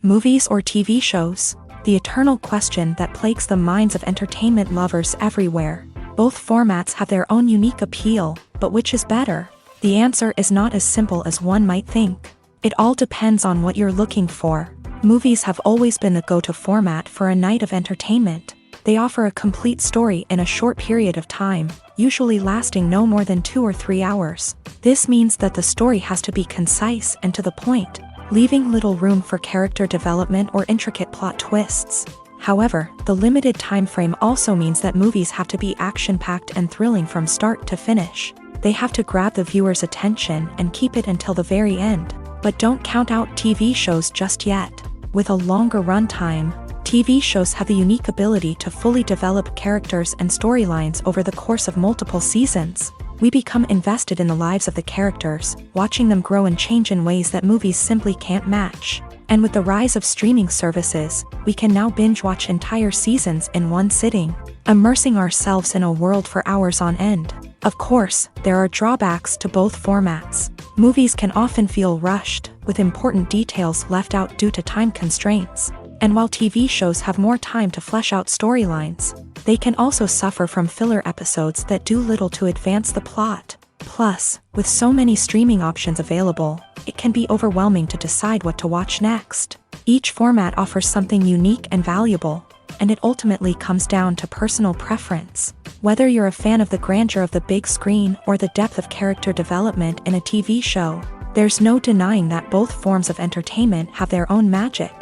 Speaker 1: Movies or TV shows? The eternal question that plagues the minds of entertainment lovers everywhere. Both formats have their own unique appeal, but which is better? The answer is not as simple as one might think. It all depends on what you're looking for. Movies have always been the go-to format for a night of entertainment. They offer a complete story in a short period of time, usually lasting no more than 2 or 3 hours. This means that the story has to be concise and to the point, leaving little room for character development or intricate plot twists. However, the limited time frame also means that movies have to be action-packed and thrilling from start to finish. They have to grab the viewer's attention and keep it until the very end. But don't count out TV shows just yet. With a longer runtime, TV shows have the unique ability to fully develop characters and storylines over the course of multiple seasons. We become invested in the lives of the characters, watching them grow and change in ways that movies simply can't match. And with the rise of streaming services, we can now binge-watch entire seasons in one sitting, immersing ourselves in a world for hours on end. Of course, there are drawbacks to both formats. Movies can often feel rushed, with important details left out due to time constraints. And while TV shows have more time to flesh out storylines, they can also suffer from filler episodes that do little to advance the plot. Plus, with so many streaming options available, it can be overwhelming to decide what to watch next. Each format offers something unique and valuable, and it ultimately comes down to personal preference. Whether you're a fan of the grandeur of the big screen or the depth of character development in a TV show, there's no denying that both forms of entertainment have their own magic.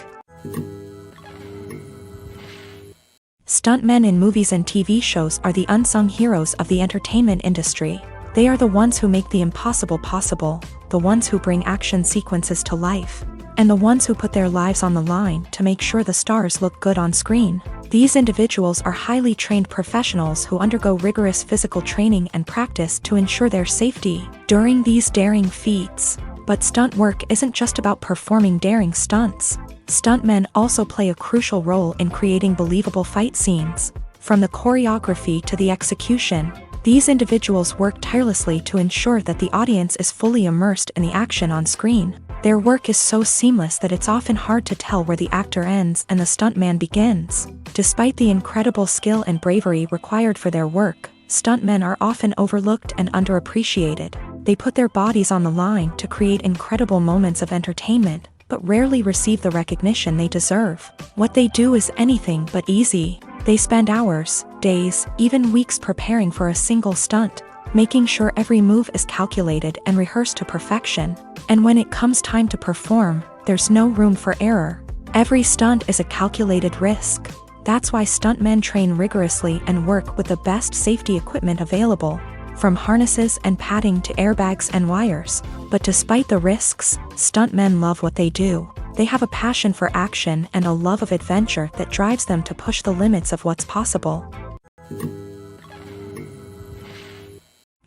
Speaker 1: Stuntmen in movies and TV shows are the unsung heroes of the entertainment industry. They are the ones who make the impossible possible, the ones who bring action sequences to life, and the ones who put their lives on the line to make sure the stars look good on screen. These individuals are highly trained professionals who undergo rigorous physical training and practice to ensure their safety during these daring feats. But stunt work isn't just about performing daring stunts. Stuntmen also play a crucial role in creating believable fight scenes. From the choreography to the execution, these individuals work tirelessly to ensure that the audience is fully immersed in the action on screen. Their work is so seamless that it's often hard to tell where the actor ends and the stuntman begins. Despite the incredible skill and bravery required for their work, stuntmen are often overlooked and underappreciated. They put their bodies on the line to create incredible moments of entertainment, but rarely receive the recognition they deserve. What they do is anything but easy. They spend hours, days, even weeks preparing for a single stunt, making sure every move is calculated and rehearsed to perfection. And when it comes time to perform, there's no room for error. Every stunt is a calculated risk. That's why stuntmen train rigorously and work with the best safety equipment available, from harnesses and padding to airbags and wires. But despite the risks, stuntmen love what they do. They have a passion for action and a love of adventure that drives them to push the limits of what's possible.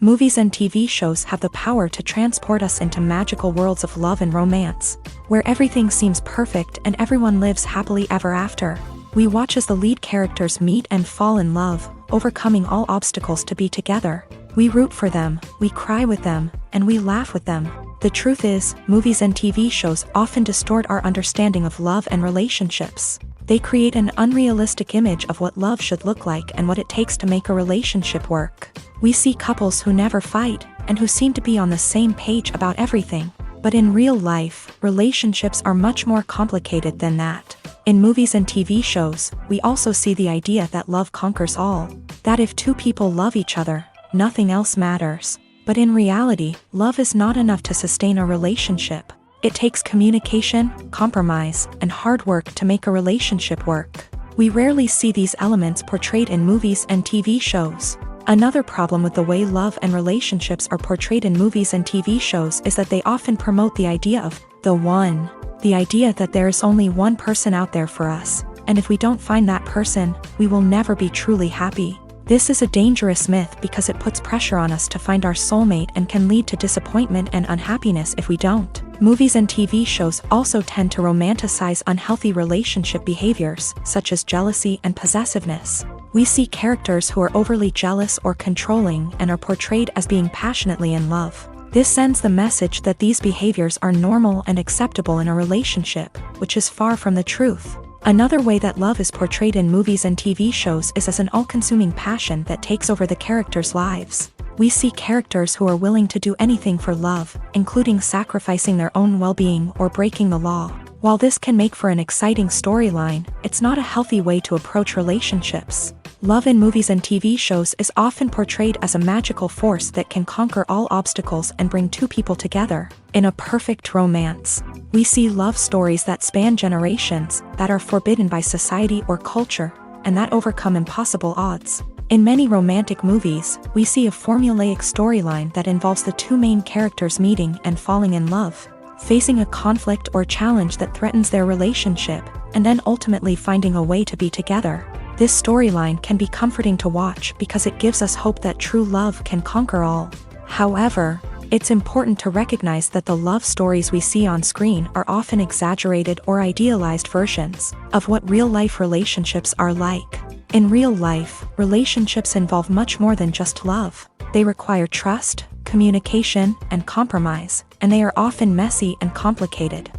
Speaker 1: Movies and TV shows have the power to transport us into magical worlds of love and romance, where everything seems perfect and everyone lives happily ever after. We watch as the lead characters meet and fall in love, overcoming all obstacles to be together. We root for them, we cry with them, and we laugh with them. The truth is, movies and TV shows often distort our understanding of love and relationships. They create an unrealistic image of what love should look like and what it takes to make a relationship work. We see couples who never fight, and who seem to be on the same page about everything. But in real life, relationships are much more complicated than that. In movies and TV shows, we also see the idea that love conquers all. That if two people love each other, nothing else matters. But in reality, love is not enough to sustain a relationship. It takes communication, compromise, and hard work to make a relationship work. We rarely see these elements portrayed in movies and TV shows. Another problem with the way love and relationships are portrayed in movies and TV shows is that they often promote the idea of the one. The idea that there is only one person out there for us, and if we don't find that person, we will never be truly happy. This is a dangerous myth because it puts pressure on us to find our soulmate and can lead to disappointment and unhappiness if we don't. Movies and TV shows also tend to romanticize unhealthy relationship behaviors, such as jealousy and possessiveness. We see characters who are overly jealous or controlling and are portrayed as being passionately in love. This sends the message that these behaviors are normal and acceptable in a relationship, which is far from the truth. Another way that love is portrayed in movies and TV shows is as an all-consuming passion that takes over the characters' lives. We see characters who are willing to do anything for love, including sacrificing their own well-being or breaking the law. While this can make for an exciting storyline, it's not a healthy way to approach relationships. Love in movies and TV shows is often portrayed as a magical force that can conquer all obstacles and bring two people together. In a perfect romance, we see love stories that span generations, that are forbidden by society or culture, and that overcome impossible odds. In many romantic movies, we see a formulaic storyline that involves the two main characters meeting and falling in love, facing a conflict or challenge that threatens their relationship, and then ultimately finding a way to be together. This storyline can be comforting to watch because it gives us hope that true love can conquer all. However, it's important to recognize that the love stories we see on screen are often exaggerated or idealized versions of what real-life relationships are like. In real life, relationships involve much more than just love. They require trust, communication, and compromise, and they are often messy and complicated.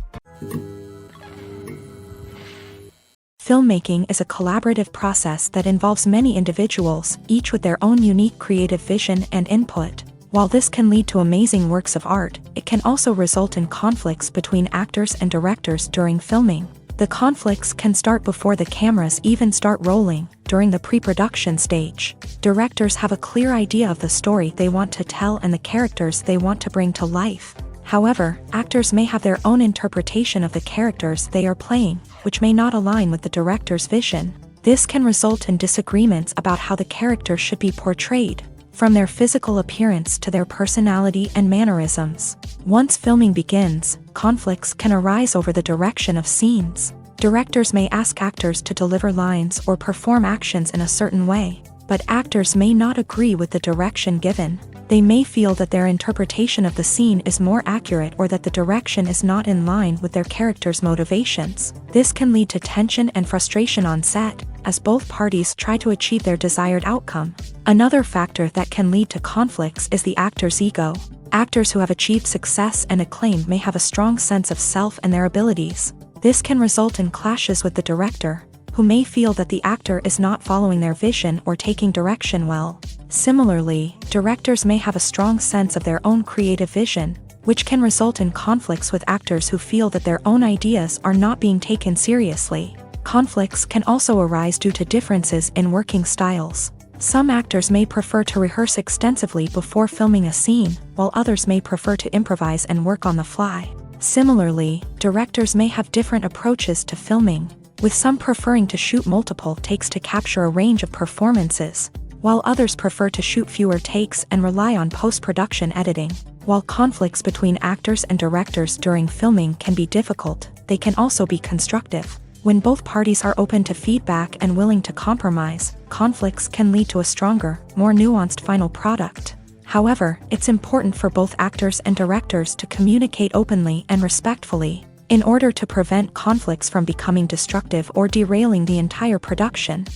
Speaker 1: Filmmaking is a collaborative process that involves many individuals, each with their own unique creative vision and input. While this can lead to amazing works of art, it can also result in conflicts between actors and directors during filming. The conflicts can start before the cameras even start rolling, during the pre-production stage. Directors have a clear idea of the story they want to tell and the characters they want to bring to life. However, actors may have their own interpretation of the characters they are playing, which may not align with the director's vision. This can result in disagreements about how the character should be portrayed, from their physical appearance to their personality and mannerisms. Once filming begins, conflicts can arise over the direction of scenes. Directors may ask actors to deliver lines or perform actions in a certain way, but actors may not agree with the direction given. They may feel that their interpretation of the scene is more accurate or that the direction is not in line with their character's motivations. This can lead to tension and frustration on set, as both parties try to achieve their desired outcome. Another factor that can lead to conflicts is the actor's ego. Actors who have achieved success and acclaim may have a strong sense of self and their abilities. This can result in clashes with the director, who may feel that the actor is not following their vision or taking direction well. Similarly, directors may have a strong sense of their own creative vision, which can result in conflicts with actors who feel that their own ideas are not being taken seriously. Conflicts can also arise due to differences in working styles. Some actors may prefer to rehearse extensively before filming a scene, while others may prefer to improvise and work on the fly. Similarly, directors may have different approaches to filming, with some preferring to shoot multiple takes to capture a range of performances, while others prefer to shoot fewer takes and rely on post-production editing. While conflicts between actors and directors during filming can be difficult, they can also be constructive. When both parties are open to feedback and willing to compromise, conflicts can lead to a stronger, more nuanced final product. However, it's important for both actors and directors to communicate openly and respectfully, in order to prevent conflicts from becoming destructive or derailing the entire production.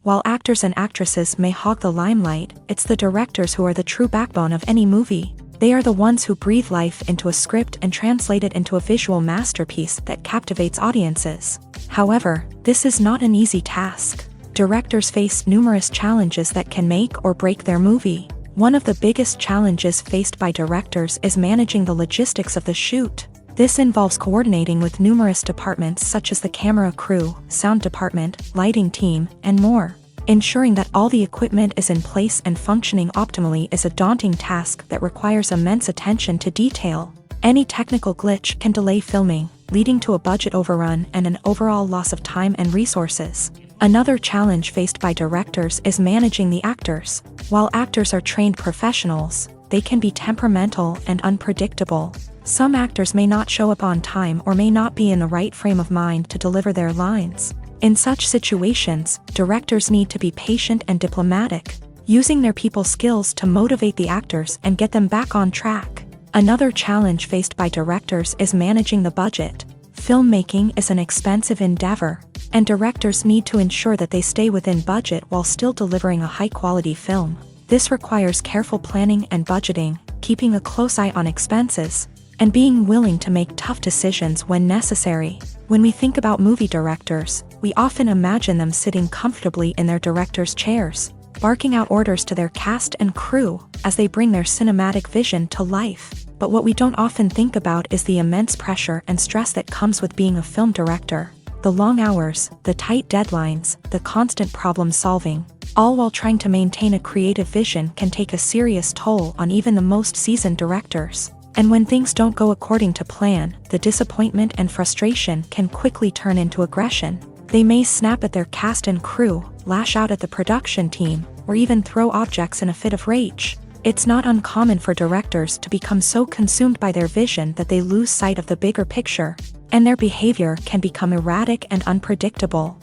Speaker 1: While actors and actresses may hog the limelight, it's the directors who are the true backbone of any movie. They are the ones who breathe life into a script and translate it into a visual masterpiece that captivates audiences. However, this is not an easy task. Directors face numerous challenges that can make or break their movie. One of the biggest challenges faced by directors is managing the logistics of the shoot. This involves coordinating with numerous departments such as the camera crew, sound department, lighting team, and more. Ensuring that all the equipment is in place and functioning optimally is a daunting task that requires immense attention to detail. Any technical glitch can delay filming, leading to a budget overrun and an overall loss of time and resources. Another challenge faced by directors is managing the actors. While actors are trained professionals, they can be temperamental and unpredictable. Some actors may not show up on time or may not be in the right frame of mind to deliver their lines. In such situations, directors need to be patient and diplomatic, using their people skills to motivate the actors and get them back on track. Another challenge faced by directors is managing the budget. Filmmaking is an expensive endeavor, and directors need to ensure that they stay within budget while still delivering a high-quality film. This requires careful planning and budgeting, keeping a close eye on expenses, and being willing to make tough decisions when necessary. When we think about movie directors, we often imagine them sitting comfortably in their director's chairs, barking out orders to their cast and crew as they bring their cinematic vision to life. But what we don't often think about is the immense pressure and stress that comes with being a film director. The long hours, the tight deadlines, the constant problem solving, all while trying to maintain a creative vision can take a serious toll on even the most seasoned directors. And when things don't go according to plan, the disappointment and frustration can quickly turn into aggression. They may snap at their cast and crew, lash out at the production team, or even throw objects in a fit of rage. It's not uncommon for directors to become so consumed by their vision that they lose sight of the bigger picture, and their behavior can become erratic and unpredictable.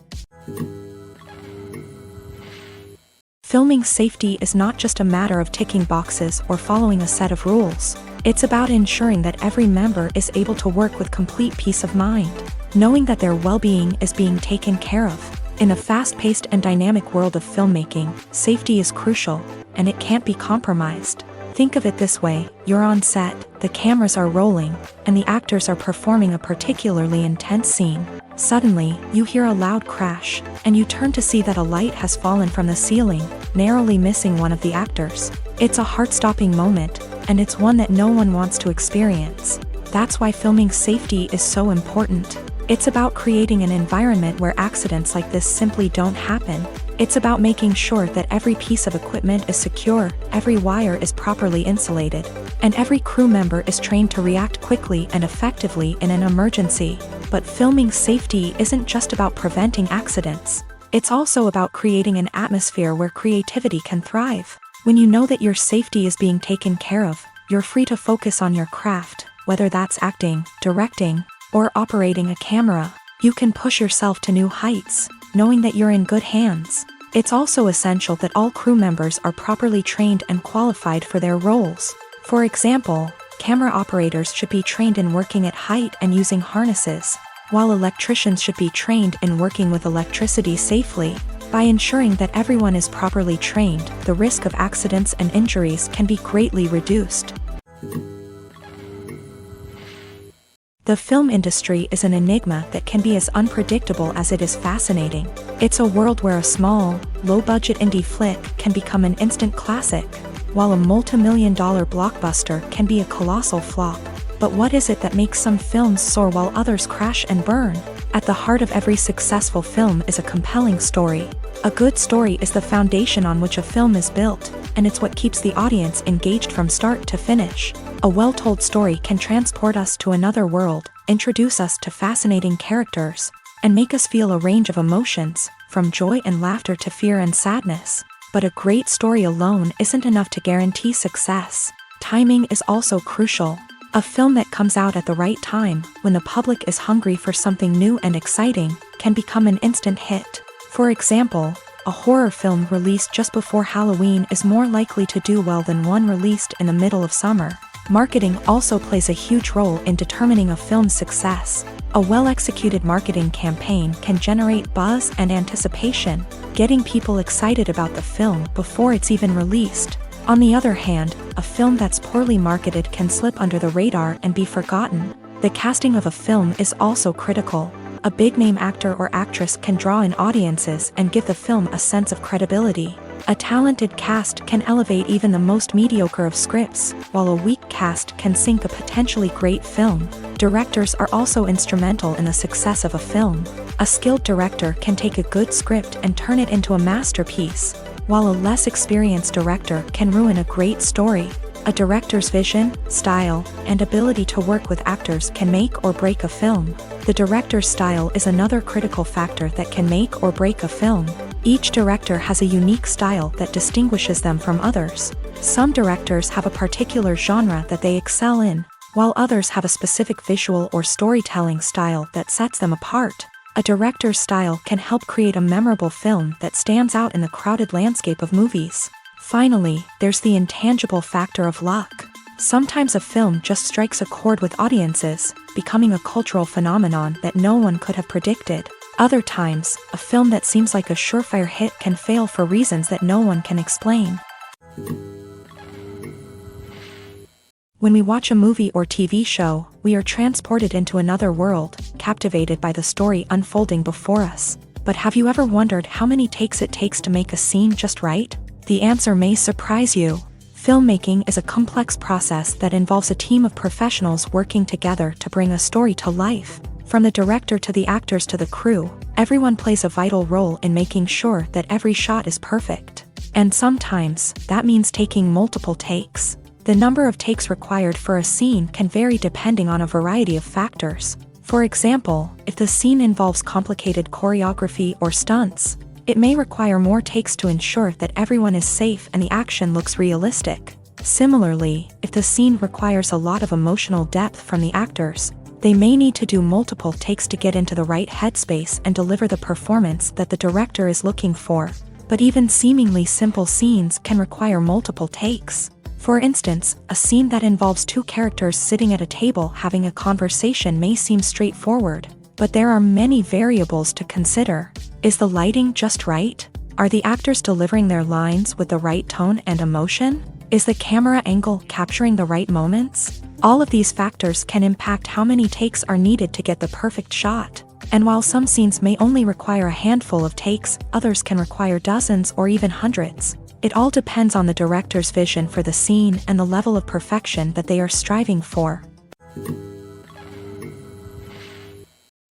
Speaker 1: Filming safety is not just a matter of ticking boxes or following a set of rules. It's about ensuring that every member is able to work with complete peace of mind, knowing that their well-being is being taken care of. In a fast-paced and dynamic world of filmmaking, safety is crucial, and it can't be compromised. Think of it this way: you're on set, the cameras are rolling, and the actors are performing a particularly intense scene. Suddenly, you hear a loud crash, and you turn to see that a light has fallen from the ceiling, narrowly missing one of the actors. It's a heart-stopping moment, and it's one that no one wants to experience. That's why filming safety is so important. It's about creating an environment where accidents like this simply don't happen. It's about making sure that every piece of equipment is secure, every wire is properly insulated, and every crew member is trained to react quickly and effectively in an emergency. But filming safety isn't just about preventing accidents. It's also about creating an atmosphere where creativity can thrive. When you know that your safety is being taken care of, you're free to focus on your craft, whether that's acting, directing, or operating a camera. You can push yourself to new heights, knowing that you're in good hands. It's also essential that all crew members are properly trained and qualified for their roles. For example, camera operators should be trained in working at height and using harnesses, while electricians should be trained in working with electricity safely. By ensuring that everyone is properly trained, the risk of accidents and injuries can be greatly reduced. The film industry is an enigma that can be as unpredictable as it is fascinating. It's a world where a small, low-budget indie flick can become an instant classic, while a multi-million-dollar blockbuster can be a colossal flop. But what is it that makes some films soar while others crash and burn? At the heart of every successful film is a compelling story. A good story is the foundation on which a film is built, and it's what keeps the audience engaged from start to finish. A well-told story can transport us to another world, introduce us to fascinating characters, and make us feel a range of emotions, from joy and laughter to fear and sadness. But a great story alone isn't enough to guarantee success. Timing is also crucial. A film that comes out at the right time, when the public is hungry for something new and exciting, can become an instant hit. For example, a horror film released just before Halloween is more likely to do well than one released in the middle of summer. Marketing also plays a huge role in determining a film's success. A well-executed marketing campaign can generate buzz and anticipation, getting people excited about the film before it's even released. On the other hand, a film that's poorly marketed can slip under the radar and be forgotten. The casting of a film is also critical. A big-name actor or actress can draw in audiences and give the film a sense of credibility. A talented cast can elevate even the most mediocre of scripts, while a weak cast can sink a potentially great film. Directors are also instrumental in the success of a film. A skilled director can take a good script and turn it into a masterpiece, while a less experienced director can ruin a great story. A director's vision, style, and ability to work with actors can make or break a film. The director's style is another critical factor that can make or break a film. Each director has a unique style that distinguishes them from others. Some directors have a particular genre that they excel in, while others have a specific visual or storytelling style that sets them apart. A director's style can help create a memorable film that stands out in the crowded landscape of movies. Finally, there's the intangible factor of luck. Sometimes a film just strikes a chord with audiences, becoming a cultural phenomenon that no one could have predicted. Other times, a film that seems like a surefire hit can fail for reasons that no one can explain. When we watch a movie or TV show, we are transported into another world, captivated by the story unfolding before us. But have you ever wondered how many takes it takes to make a scene just right? The answer may surprise you. Filmmaking is a complex process that involves a team of professionals working together to bring a story to life. From the director to the actors to the crew, everyone plays a vital role in making sure that every shot is perfect. And sometimes, that means taking multiple takes. The number of takes required for a scene can vary depending on a variety of factors. For example, if the scene involves complicated choreography or stunts, it may require more takes to ensure that everyone is safe and the action looks realistic. Similarly, if the scene requires a lot of emotional depth from the actors, they may need to do multiple takes to get into the right headspace and deliver the performance that the director is looking for. But even seemingly simple scenes can require multiple takes. For instance, a scene that involves two characters sitting at a table having a conversation may seem straightforward, but there are many variables to consider. Is the lighting just right? Are the actors delivering their lines with the right tone and emotion? Is the camera angle capturing the right moments? All of these factors can impact how many takes are needed to get the perfect shot. And while some scenes may only require a handful of takes, others can require dozens or even hundreds. It all depends on the director's vision for the scene and the level of perfection that they are striving for.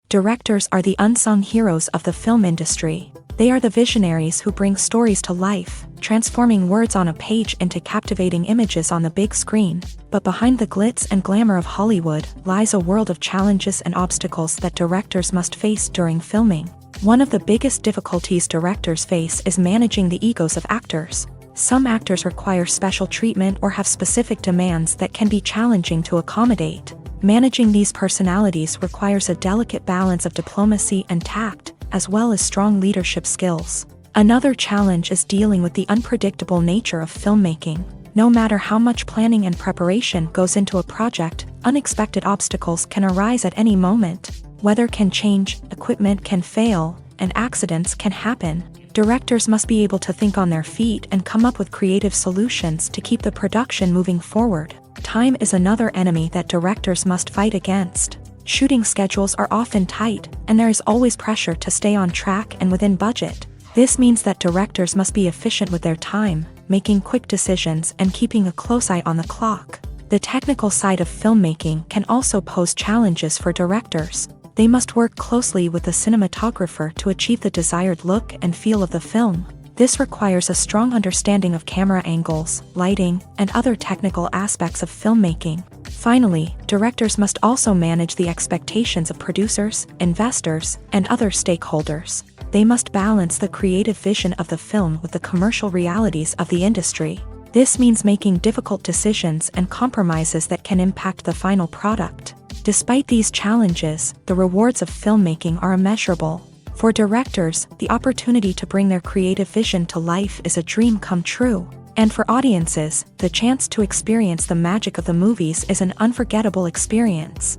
Speaker 1: Directors are the unsung heroes of the film industry. They are the visionaries who bring stories to life, transforming words on a page into captivating images on the big screen. But behind the glitz and glamour of Hollywood lies a world of challenges and obstacles that directors must face during filming. One of the biggest difficulties directors face is managing the egos of actors. Some actors require special treatment or have specific demands that can be challenging to accommodate. Managing these personalities requires a delicate balance of diplomacy and tact, as well as strong leadership skills. Another challenge is dealing with the unpredictable nature of filmmaking. No matter how much planning and preparation goes into a project, unexpected obstacles can arise at any moment. Weather can change, equipment can fail, and accidents can happen. Directors must be able to think on their feet and come up with creative solutions to keep the production moving forward. Time is another enemy that directors must fight against. Shooting schedules are often tight, and there is always pressure to stay on track and within budget. This means that directors must be efficient with their time, making quick decisions and keeping a close eye on the clock. The technical side of filmmaking can also pose challenges for directors. They must work closely with the cinematographer to achieve the desired look and feel of the film. This requires a strong understanding of camera angles, lighting, and other technical aspects of filmmaking. Finally, directors must also manage the expectations of producers, investors, and other stakeholders. They must balance the creative vision of the film with the commercial realities of the industry. This means making difficult decisions and compromises that can impact the final product. Despite these challenges, the rewards of filmmaking are immeasurable. For directors, the opportunity to bring their creative vision to life is a dream come true. And for audiences, the chance to experience the magic of the movies is an unforgettable experience.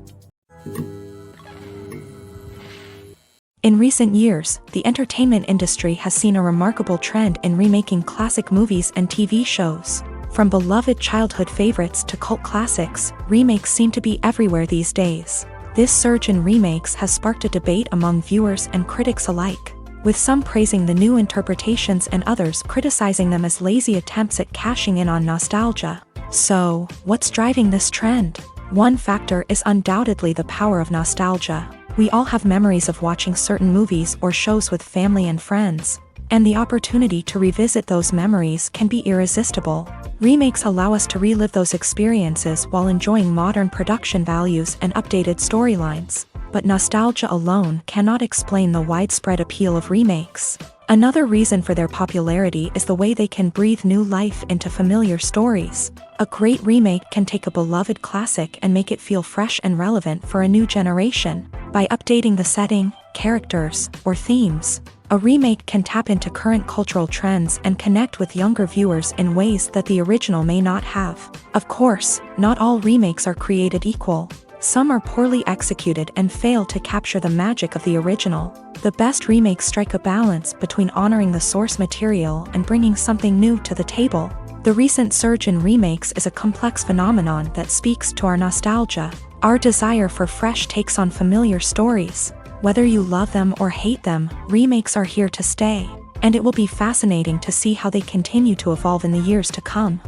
Speaker 1: In recent years, the entertainment industry has seen a remarkable trend in remaking classic movies and TV shows. From beloved childhood favorites to cult classics, remakes seem to be everywhere these days. This surge in remakes has sparked a debate among viewers and critics alike, with some praising the new interpretations and others criticizing them as lazy attempts at cashing in on nostalgia. So, what's driving this trend? One factor is undoubtedly the power of nostalgia. We all have memories of watching certain movies or shows with family and friends, and the opportunity to revisit those memories can be irresistible. Remakes allow us to relive those experiences while enjoying modern production values and updated storylines. But nostalgia alone cannot explain the widespread appeal of remakes. Another reason for their popularity is the way they can breathe new life into familiar stories. A great remake can take a beloved classic and make it feel fresh and relevant for a new generation. By updating the setting, characters, or themes, a remake can tap into current cultural trends and connect with younger viewers in ways that the original may not have. Of course, not all remakes are created equal. Some are poorly executed and fail to capture the magic of the original. The best remakes strike a balance between honoring the source material and bringing something new to the table. The recent surge in remakes is a complex phenomenon that speaks to our nostalgia, our desire for fresh takes on familiar stories. Whether you love them or hate them, remakes are here to stay, and it will be fascinating to see how they continue to evolve in the years to come.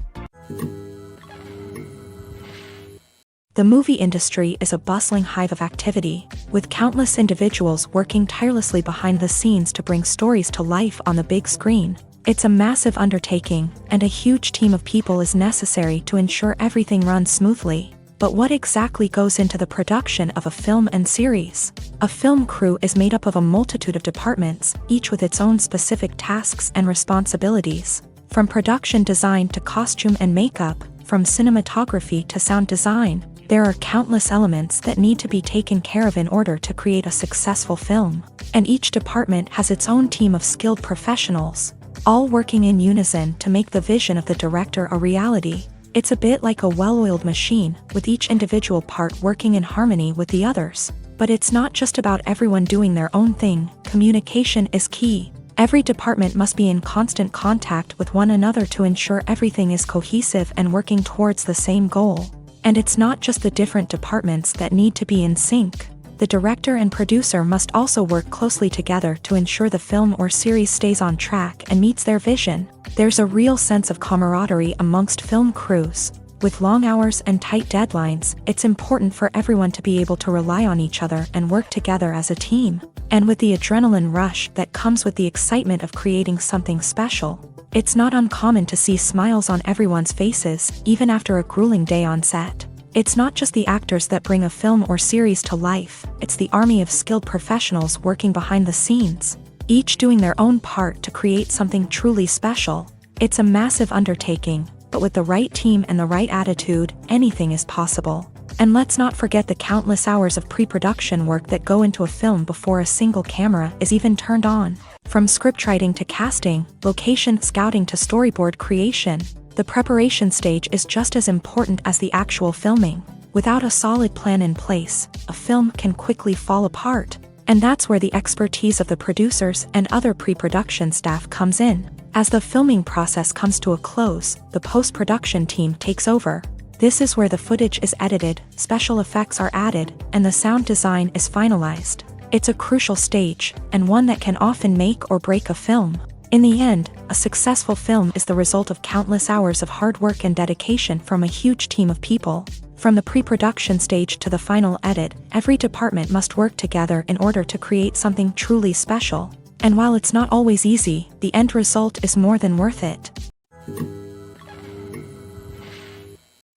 Speaker 1: The movie industry is a bustling hive of activity, with countless individuals working tirelessly behind the scenes to bring stories to life on the big screen. It's a massive undertaking, and a huge team of people is necessary to ensure everything runs smoothly. But what exactly goes into the production of a film and series? A film crew is made up of a multitude of departments, each with its own specific tasks and responsibilities. From production design to costume and makeup, From cinematography to sound design, there are countless elements that need to be taken care of in order to create a successful film. And each department has its own team of skilled professionals, all working in unison to make the vision of the director a reality. It's a bit like a well-oiled machine, with each individual part working in harmony with the others. But it's not just about everyone doing their own thing. Communication is key. Every department must be in constant contact with one another to ensure everything is cohesive and working towards the same goal. And it's not just the different departments that need to be in sync. The director and producer must also work closely together to ensure the film or series stays on track and meets their vision. There's a real sense of camaraderie amongst film crews. With long hours and tight deadlines, it's important for everyone to be able to rely on each other and work together as a team. And with the adrenaline rush that comes with the excitement of creating something special, it's not uncommon to see smiles on everyone's faces, even after a grueling day on set. It's not just the actors that bring a film or series to life, it's the army of skilled professionals working behind the scenes, each doing their own part to create something truly special. It's a massive undertaking, but with the right team and the right attitude, anything is possible. And let's not forget the countless hours of pre-production work that go into a film before a single camera is even turned on. From scriptwriting to casting, location scouting to storyboard creation, the preparation stage is just as important as the actual filming. Without a solid plan in place, a film can quickly fall apart. And that's where the expertise of the producers and other pre-production staff comes in. As the filming process comes to a close, the post-production team takes over. This is where the footage is edited, special effects are added, and the sound design is finalized. It's a crucial stage, and one that can often make or break a film. In the end, a successful film is the result of countless hours of hard work and dedication from a huge team of people. From the pre-production stage to the final edit, every department must work together in order to create something truly special. And while it's not always easy, the end result is more than worth it.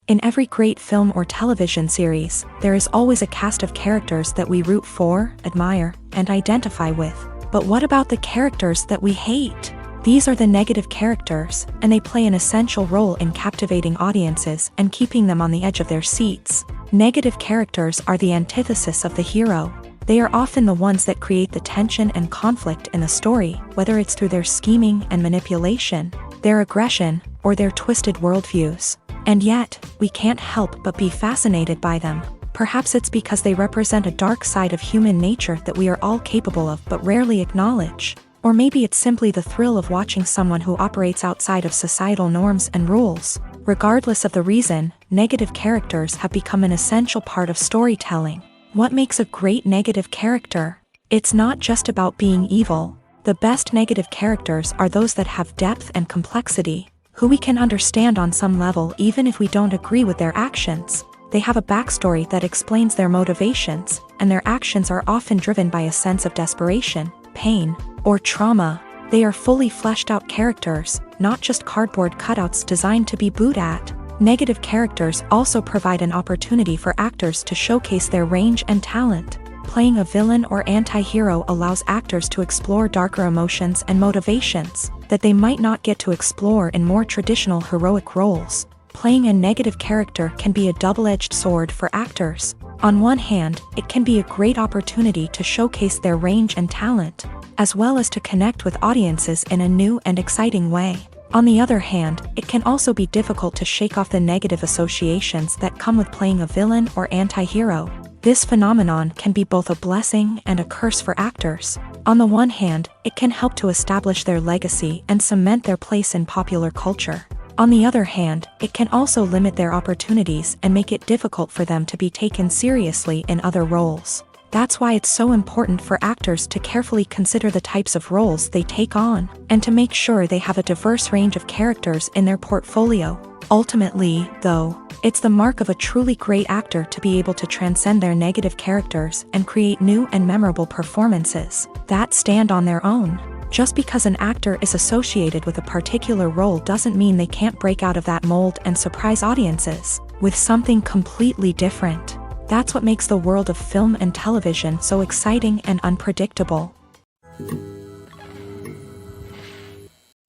Speaker 1: In every great film or television series, there is always a cast of characters that we root for, admire, and identify with. But what about the characters that we hate? These are the negative characters, and they play an essential role in captivating audiences and keeping them on the edge of their seats. Negative characters are the antithesis of the hero. They are often the ones that create the tension and conflict in the story, whether it's through their scheming and manipulation, their aggression, or their twisted worldviews. And yet, we can't help but be fascinated by them. Perhaps it's because they represent a dark side of human nature that we are all capable of but rarely acknowledge. Or maybe it's simply the thrill of watching someone who operates outside of societal norms and rules. Regardless of the reason, negative characters have become an essential part of storytelling. What makes a great negative character? It's not just about being evil. The best negative characters are those that have depth and complexity, who we can understand on some level even if we don't agree with their actions. They have a backstory that explains their motivations, and their actions are often driven by a sense of desperation, pain, or trauma. They are fully fleshed out characters, not just cardboard cutouts designed to be booed at. Negative characters also provide an opportunity for actors to showcase their range and talent. Playing a villain or anti-hero allows actors to explore darker emotions and motivations that they might not get to explore in more traditional heroic roles. Playing a negative character can be a double-edged sword for actors. On one hand, it can be a great opportunity to showcase their range and talent, as well as to connect with audiences in a new and exciting way. On the other hand, it can also be difficult to shake off the negative associations that come with playing a villain or anti-hero. This phenomenon can be both a blessing and a curse for actors. On the one hand, it can help to establish their legacy and cement their place in popular culture. On the other hand, it can also limit their opportunities and make it difficult for them to be taken seriously in other roles. That's why it's so important for actors to carefully consider the types of roles they take on, and to make sure they have a diverse range of characters in their portfolio. Ultimately, though, it's the mark of a truly great actor to be able to transcend their negative characters and create new and memorable performances that stand on their own. Just because an actor is associated with a particular role doesn't mean they can't break out of that mold and surprise audiences with something completely different. That's what makes the world of film and television so exciting and unpredictable.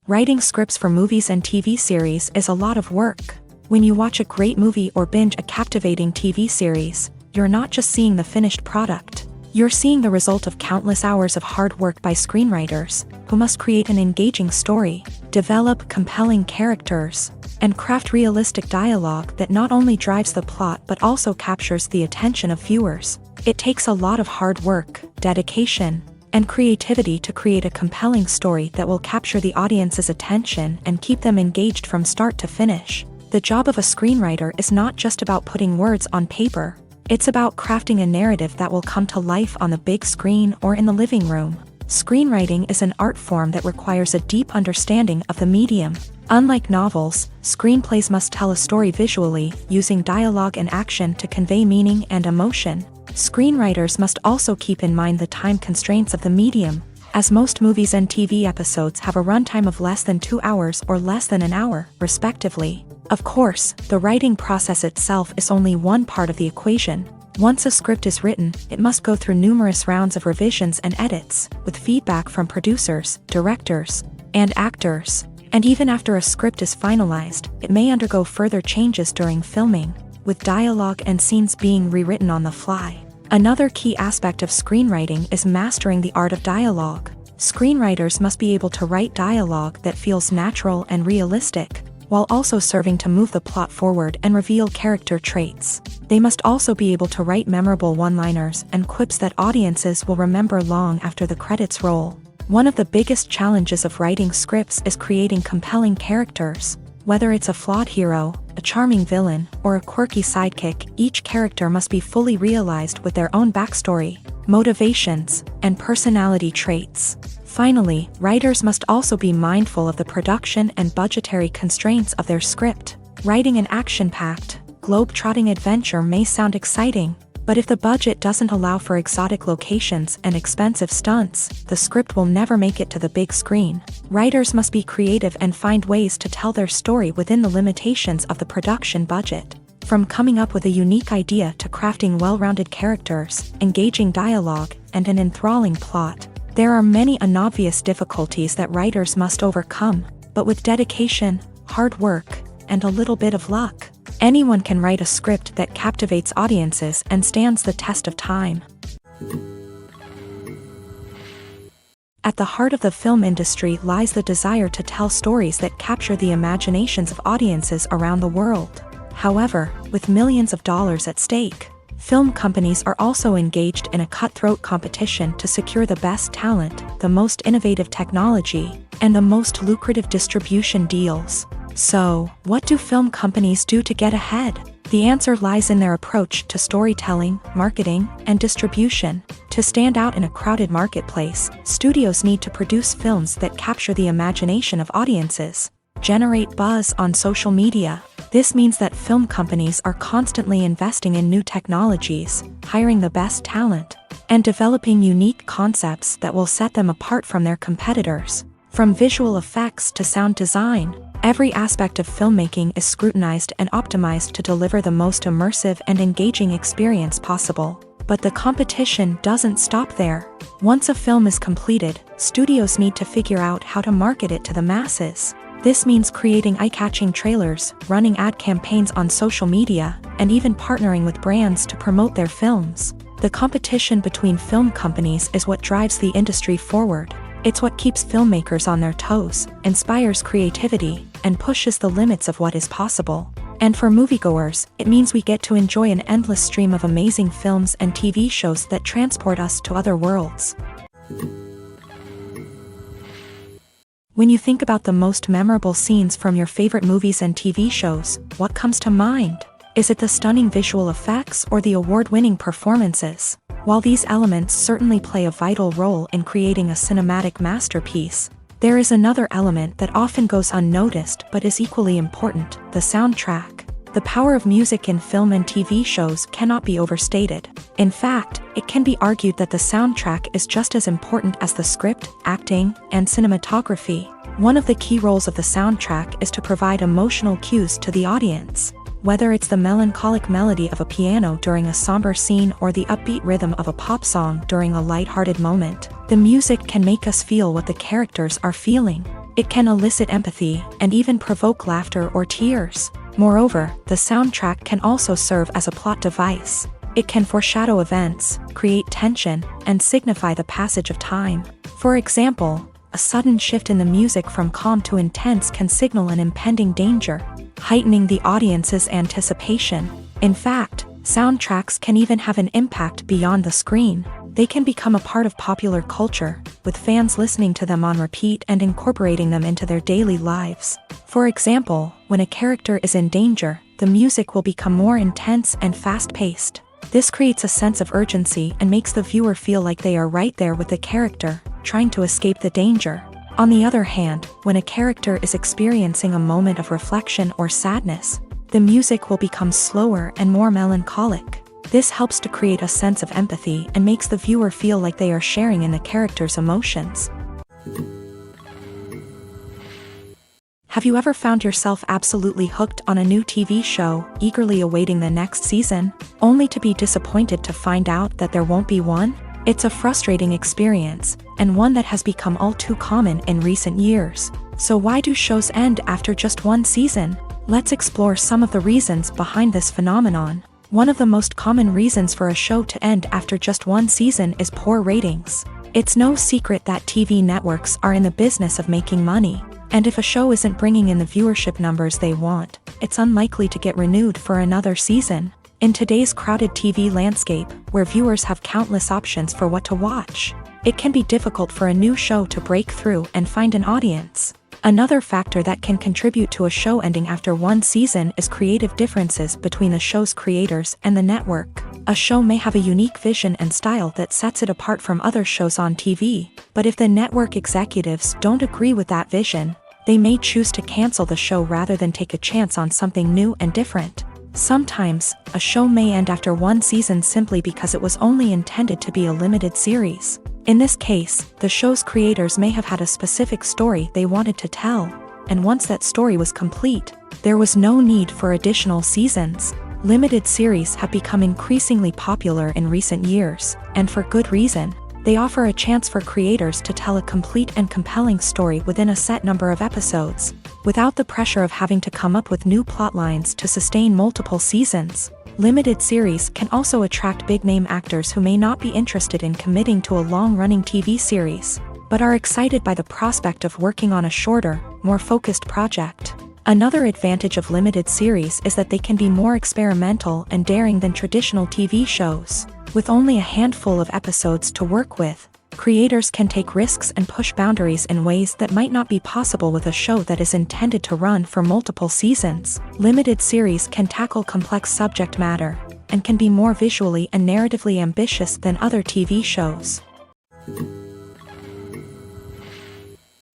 Speaker 1: Writing scripts for movies and TV series is a lot of work. When you watch a great movie or binge a captivating TV series, you're not just seeing the finished product. You're seeing the result of countless hours of hard work by screenwriters, who must create an engaging story, develop compelling characters, and craft realistic dialogue that not only drives the plot but also captures the attention of viewers. It takes a lot of hard work, dedication, and creativity to create a compelling story that will capture the audience's attention and keep them engaged from start to finish. The job of a screenwriter is not just about putting words on paper. It's about crafting a narrative that will come to life on the big screen or in the living room. Screenwriting is an art form that requires a deep understanding of the medium. Unlike novels, screenplays must tell a story visually, using dialogue and action to convey meaning and emotion. Screenwriters must also keep in mind the time constraints of the medium, as most movies and TV episodes have a runtime of less than 2 hours or less than an hour, respectively. Of course, the writing process itself is only one part of the equation. Once a script is written, it must go through numerous rounds of revisions and edits, with feedback from producers, directors, and actors. And even after a script is finalized, it may undergo further changes during filming, with dialogue and scenes being rewritten on the fly. Another key aspect of screenwriting is mastering the art of dialogue. Screenwriters must be able to write dialogue that feels natural and realistic, while also serving to move the plot forward and reveal character traits. They must also be able to write memorable one-liners and quips that audiences will remember long after the credits roll. One of the biggest challenges of writing scripts is creating compelling characters. Whether it's a flawed hero, a charming villain, or a quirky sidekick, each character must be fully realized with their own backstory, motivations, and personality traits. Finally, writers must also be mindful of the production and budgetary constraints of their script. Writing an action-packed, globe-trotting adventure may sound exciting, but if the budget doesn't allow for exotic locations and expensive stunts, the script will never make it to the big screen. Writers must be creative and find ways to tell their story within the limitations of the production budget. From coming up with a unique idea to crafting well-rounded characters, engaging dialogue, and an enthralling plot, there are many unobvious difficulties that writers must overcome, but with dedication, hard work, and a little bit of luck, anyone can write a script that captivates audiences and stands the test of time. At the heart of the film industry lies the desire to tell stories that capture the imaginations of audiences around the world. However, with millions of dollars at stake, film companies are also engaged in a cutthroat competition to secure the best talent, the most innovative technology, and the most lucrative distribution deals. So, what do film companies do to get ahead? The answer lies in their approach to storytelling, marketing, and distribution. To stand out in a crowded marketplace, studios need to produce films that capture the imagination of audiences, generate buzz on social media. This means that film companies are constantly investing in new technologies, hiring the best talent, and developing unique concepts that will set them apart from their competitors. From visual effects to sound design, every aspect of filmmaking is scrutinized and optimized to deliver the most immersive and engaging experience possible. But the competition doesn't stop there. Once a film is completed, studios need to figure out how to market it to the masses. This means creating eye-catching trailers, running ad campaigns on social media, and even partnering with brands to promote their films. The competition between film companies is what drives the industry forward. It's what keeps filmmakers on their toes, inspires creativity, and pushes the limits of what is possible. And for moviegoers, it means we get to enjoy an endless stream of amazing films and TV shows that transport us to other worlds. When you think about the most memorable scenes from your favorite movies and TV shows, what comes to mind? Is it the stunning visual effects or the award-winning performances? While these elements certainly play a vital role in creating a cinematic masterpiece, there is another element that often goes unnoticed but is equally important: the soundtrack. The power of music in film and TV shows cannot be overstated. In fact, it can be argued that the soundtrack is just as important as the script, acting, and cinematography. One of the key roles of the soundtrack is to provide emotional cues to the audience. Whether it's the melancholic melody of a piano during a somber scene or the upbeat rhythm of a pop song during a light-hearted moment, the music can make us feel what the characters are feeling. It can elicit empathy and even provoke laughter or tears. Moreover, the soundtrack can also serve as a plot device. It can foreshadow events, create tension, and signify the passage of time. For example, a sudden shift in the music from calm to intense can signal an impending danger, heightening the audience's anticipation. In fact, soundtracks can even have an impact beyond the screen. They can become a part of popular culture, with fans listening to them on repeat and incorporating them into their daily lives. For example, when a character is in danger, the music will become more intense and fast-paced. This creates a sense of urgency and makes the viewer feel like they are right there with the character, trying to escape the danger. On the other hand, when a character is experiencing a moment of reflection or sadness, the music will become slower and more melancholic. This helps to create a sense of empathy and makes the viewer feel like they are sharing in the character's emotions. Have you ever found yourself absolutely hooked on a new TV show, eagerly awaiting the next season, only to be disappointed to find out that there won't be one? It's a frustrating experience, and one that has become all too common in recent years. So why do shows end after just one season? Let's explore some of the reasons behind this phenomenon. One of the most common reasons for a show to end after just one season is poor ratings. It's no secret that TV networks are in the business of making money. And if a show isn't bringing in the viewership numbers they want, it's unlikely to get renewed for another season. In today's crowded TV landscape, where viewers have countless options for what to watch, it can be difficult for a new show to break through and find an audience. Another factor that can contribute to a show ending after one season is creative differences between the show's creators and the network. A show may have a unique vision and style that sets it apart from other shows on TV, but if the network executives don't agree with that vision, they may choose to cancel the show rather than take a chance on something new and different. Sometimes, a show may end after one season simply because it was only intended to be a limited series. In this case, the show's creators may have had a specific story they wanted to tell, and once that story was complete, there was no need for additional seasons. Limited series have become increasingly popular in recent years, and for good reason. They offer a chance for creators to tell a complete and compelling story within a set number of episodes, without the pressure of having to come up with new plotlines to sustain multiple seasons. Limited series can also attract big-name actors who may not be interested in committing to a long-running TV series, but are excited by the prospect of working on a shorter, more focused project. Another advantage of limited series is that they can be more experimental and daring than traditional TV shows. With only a handful of episodes to work with, creators can take risks and push boundaries in ways that might not be possible with a show that is intended to run for multiple seasons. Limited series can tackle complex subject matter, and can be more visually and narratively ambitious than other TV shows.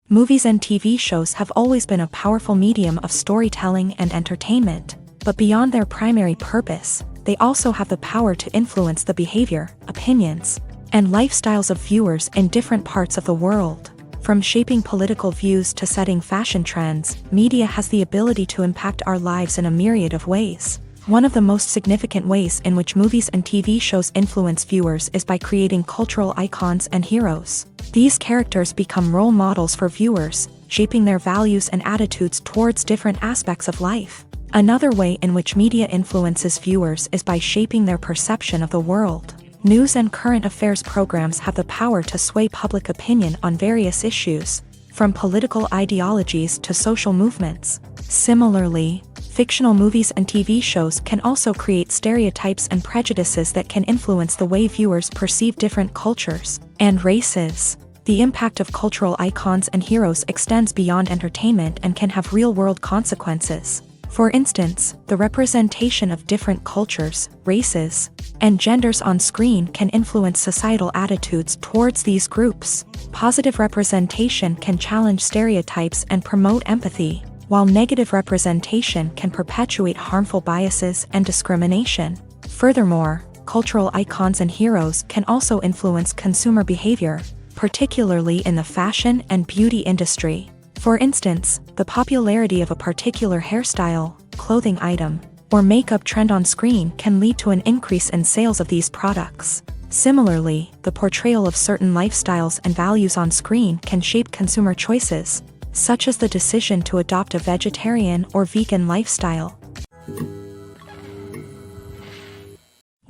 Speaker 1: Movies and TV shows have always been a powerful medium of storytelling and entertainment, but beyond their primary purpose, they also have the power to influence the behavior, opinions, and lifestyles of viewers in different parts of the world. From shaping political views to setting fashion trends, media has the ability to impact our lives in a myriad of ways. One of the most significant ways in which movies and TV shows influence viewers is by creating cultural icons and heroes. These characters become role models for viewers, shaping their values and attitudes towards different aspects of life. Another way in which media influences viewers is by shaping their perception of the world. News and current affairs programs have the power to sway public opinion on various issues, from political ideologies to social movements. Similarly, fictional movies and TV shows can also create stereotypes and prejudices that can influence the way viewers perceive different cultures and races. The impact of cultural icons and heroes extends beyond entertainment and can have real-world consequences. For instance, the representation of different cultures, races, and genders on screen can influence societal attitudes towards these groups. Positive representation can challenge stereotypes and promote empathy, while negative representation can perpetuate harmful biases and discrimination. Furthermore, cultural icons and heroes can also influence consumer behavior, particularly in the fashion and beauty industry. For instance, the popularity of a particular hairstyle, clothing item, or makeup trend on screen can lead to an increase in sales of these products. Similarly, the portrayal of certain lifestyles and values on screen can shape consumer choices, such as the decision to adopt a vegetarian or vegan lifestyle.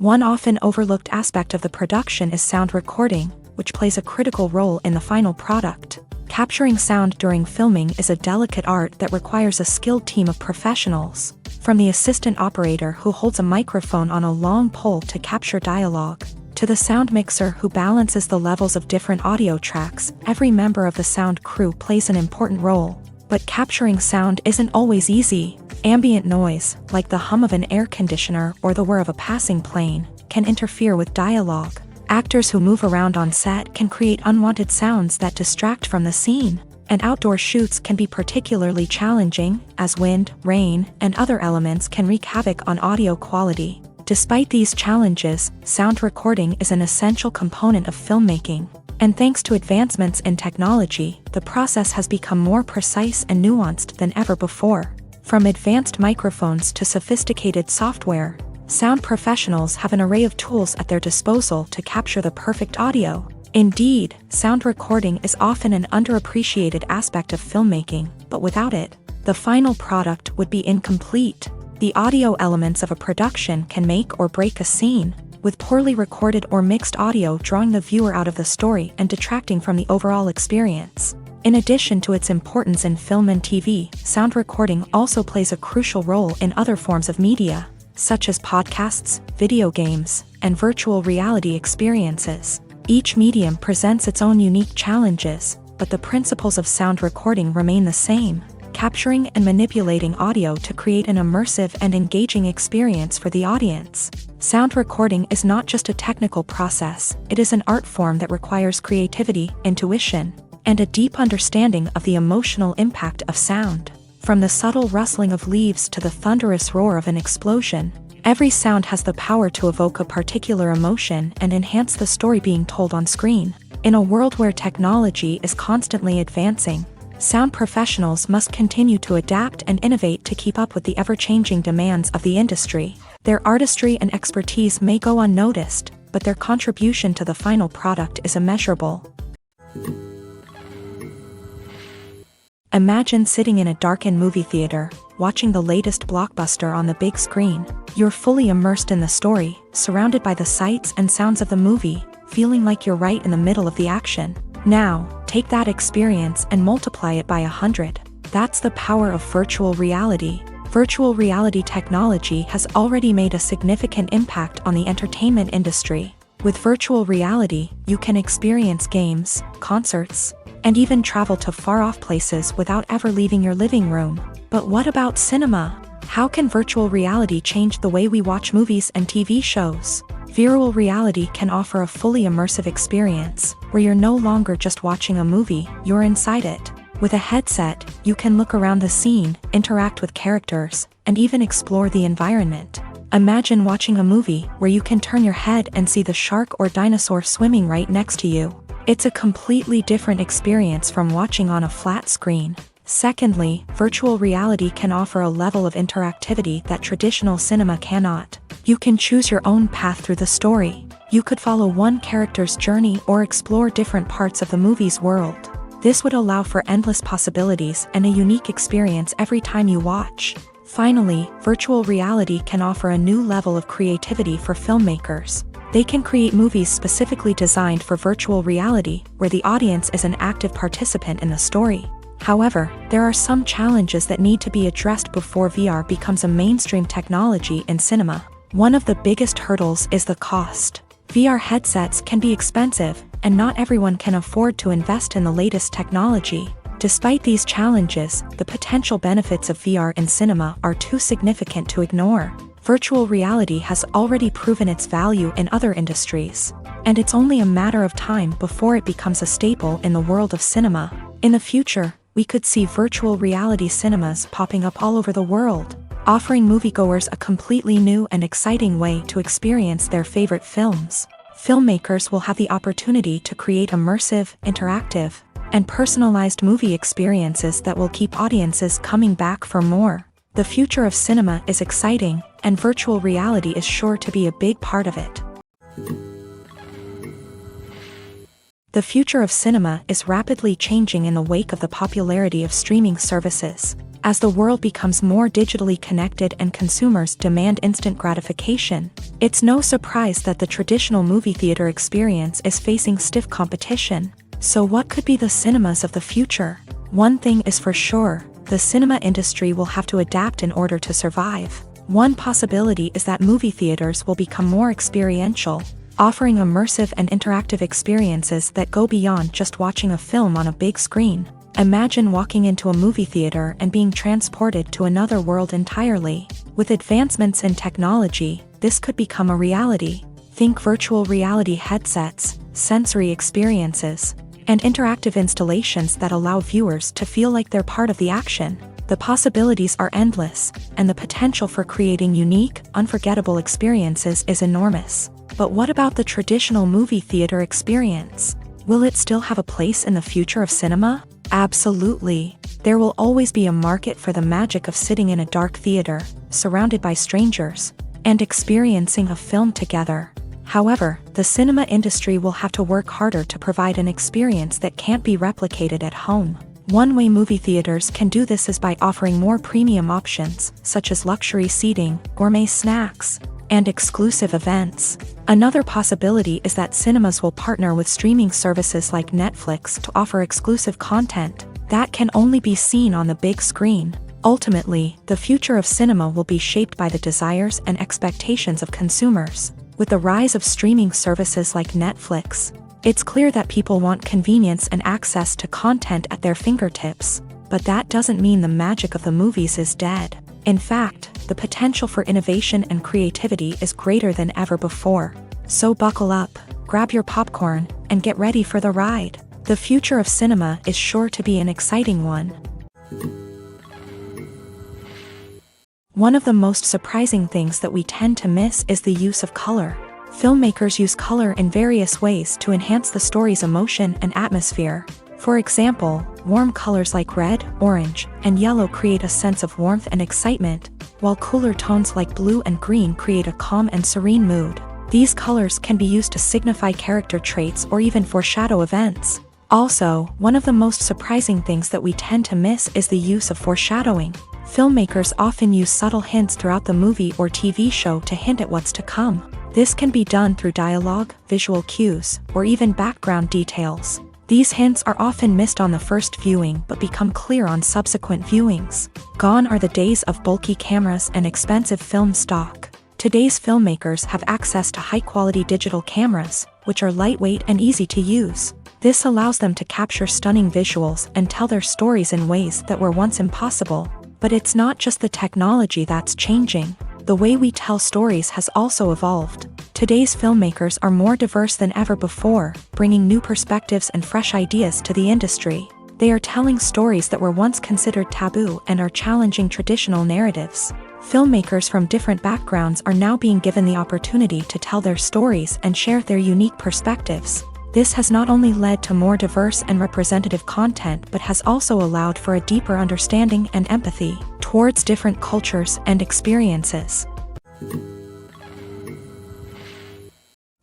Speaker 1: One often overlooked aspect of the production is sound recording, which plays a critical role in the final product. Capturing sound during filming is a delicate art that requires a skilled team of professionals. From the assistant operator who holds a microphone on a long pole to capture dialogue, to the sound mixer who balances the levels of different audio tracks, every member of the sound crew plays an important role. But capturing sound isn't always easy. Ambient noise, like the hum of an air conditioner or the whir of a passing plane, can interfere with dialogue. Actors who move around on set can create unwanted sounds that distract from the scene. And outdoor shoots can be particularly challenging, as wind, rain, and other elements can wreak havoc on audio quality. Despite these challenges, sound recording is an essential component of filmmaking. And thanks to advancements in technology, the process has become more precise and nuanced than ever before. From advanced microphones to sophisticated software, sound professionals have an array of tools at their disposal to capture the perfect audio. Indeed, sound recording is often an underappreciated aspect of filmmaking, but without it, the final product would be incomplete. The audio elements of a production can make or break a scene, with poorly recorded or mixed audio drawing the viewer out of the story and detracting from the overall experience. In addition to its importance in film and TV, sound recording also plays a crucial role in other forms of media, such as podcasts, video games, and virtual reality experiences. Each medium presents its own unique challenges, but the principles of sound recording remain the same, capturing and manipulating audio to create an immersive and engaging experience for the audience. Sound recording is not just a technical process, it is an art form that requires creativity, intuition, and a deep understanding of the emotional impact of sound. From the subtle rustling of leaves to the thunderous roar of an explosion, every sound has the power to evoke a particular emotion and enhance the story being told on screen. In a world where technology is constantly advancing, sound professionals must continue to adapt and innovate to keep up with the ever-changing demands of the industry. Their artistry and expertise may go unnoticed, but their contribution to the final product is immeasurable. Imagine sitting in a darkened movie theater, watching the latest blockbuster on the big screen. You're fully immersed in the story, surrounded by the sights and sounds of the movie, feeling like you're right in the middle of the action. Now, take that experience and multiply it by 100. That's the power of virtual reality. Virtual reality technology has already made a significant impact on the entertainment industry. With virtual reality, you can experience games, concerts, and even travel to far-off places without ever leaving your living room. But what about cinema? How can virtual reality change the way we watch movies and TV shows? Virtual reality can offer a fully immersive experience, where you're no longer just watching a movie, you're inside it. With a headset, you can look around the scene, interact with characters, and even explore the environment. Imagine watching a movie where you can turn your head and see the shark or dinosaur swimming right next to you. It's a completely different experience from watching on a flat screen. Secondly, virtual reality can offer a level of interactivity that traditional cinema cannot. You can choose your own path through the story. You could follow one character's journey or explore different parts of the movie's world. This would allow for endless possibilities and a unique experience every time you watch. Finally, virtual reality can offer a new level of creativity for filmmakers. They can create movies specifically designed for virtual reality, where the audience is an active participant in the story. However, there are some challenges that need to be addressed before VR becomes a mainstream technology in cinema. One of the biggest hurdles is the cost. VR headsets can be expensive, and not everyone can afford to invest in the latest technology. Despite these challenges, the potential benefits of VR in cinema are too significant to ignore. Virtual reality has already proven its value in other industries, and it's only a matter of time before it becomes a staple in the world of cinema. In the future, we could see virtual reality cinemas popping up all over the world, offering moviegoers a completely new and exciting way to experience their favorite films. Filmmakers will have the opportunity to create immersive, interactive, and personalized movie experiences that will keep audiences coming back for more. The future of cinema is exciting, and virtual reality is sure to be a big part of it. The future of cinema is rapidly changing in the wake of the popularity of streaming services. As the world becomes more digitally connected and consumers demand instant gratification, it's no surprise that the traditional movie theater experience is facing stiff competition. So what could be the cinemas of the future? One thing is for sure, the cinema industry will have to adapt in order to survive. One possibility is that movie theaters will become more experiential, offering immersive and interactive experiences that go beyond just watching a film on a big screen. Imagine walking into a movie theater and being transported to another world entirely. With advancements in technology, this could become a reality. Think virtual reality headsets, sensory experiences, and interactive installations that allow viewers to feel like they're part of the action. The possibilities are endless, and the potential for creating unique, unforgettable experiences is enormous. But what about the traditional movie theater experience? Will it still have a place in the future of cinema? Absolutely. There will always be a market for the magic of sitting in a dark theater, surrounded by strangers, and experiencing a film together. However, the cinema industry will have to work harder to provide an experience that can't be replicated at home. One way movie theaters can do this is by offering more premium options, such as luxury seating, gourmet snacks, and exclusive events. Another possibility is that cinemas will partner with streaming services like Netflix to offer exclusive content that can only be seen on the big screen. Ultimately, the future of cinema will be shaped by the desires and expectations of consumers. With the rise of streaming services like Netflix, it's clear that people want convenience and access to content at their fingertips. But that doesn't mean the magic of the movies is dead. In fact, the potential for innovation and creativity is greater than ever before. So buckle up, grab your popcorn, and get ready for the ride. The future of cinema is sure to be an exciting one. One of the most surprising things that we tend to miss is the use of color. Filmmakers use color in various ways to enhance the story's emotion and atmosphere. For example, warm colors like red, orange, and yellow create a sense of warmth and excitement, while cooler tones like blue and green create a calm and serene mood. These colors can be used to signify character traits or even foreshadow events. Also, one of the most surprising things that we tend to miss is the use of foreshadowing. Filmmakers often use subtle hints throughout the movie or TV show to hint at what's to come. This can be done through dialogue, visual cues, or even background details. These hints are often missed on the first viewing but become clear on subsequent viewings. Gone are the days of bulky cameras and expensive film stock. Today's filmmakers have access to high-quality digital cameras, which are lightweight and easy to use. This allows them to capture stunning visuals and tell their stories in ways that were once impossible. But it's not just the technology that's changing. The way we tell stories has also evolved. Today's filmmakers are more diverse than ever before, bringing new perspectives and fresh ideas to the industry. They are telling stories that were once considered taboo and are challenging traditional narratives. Filmmakers from different backgrounds are now being given the opportunity to tell their stories and share their unique perspectives. This has not only led to more diverse and representative content but has also allowed for a deeper understanding and empathy towards different cultures and experiences.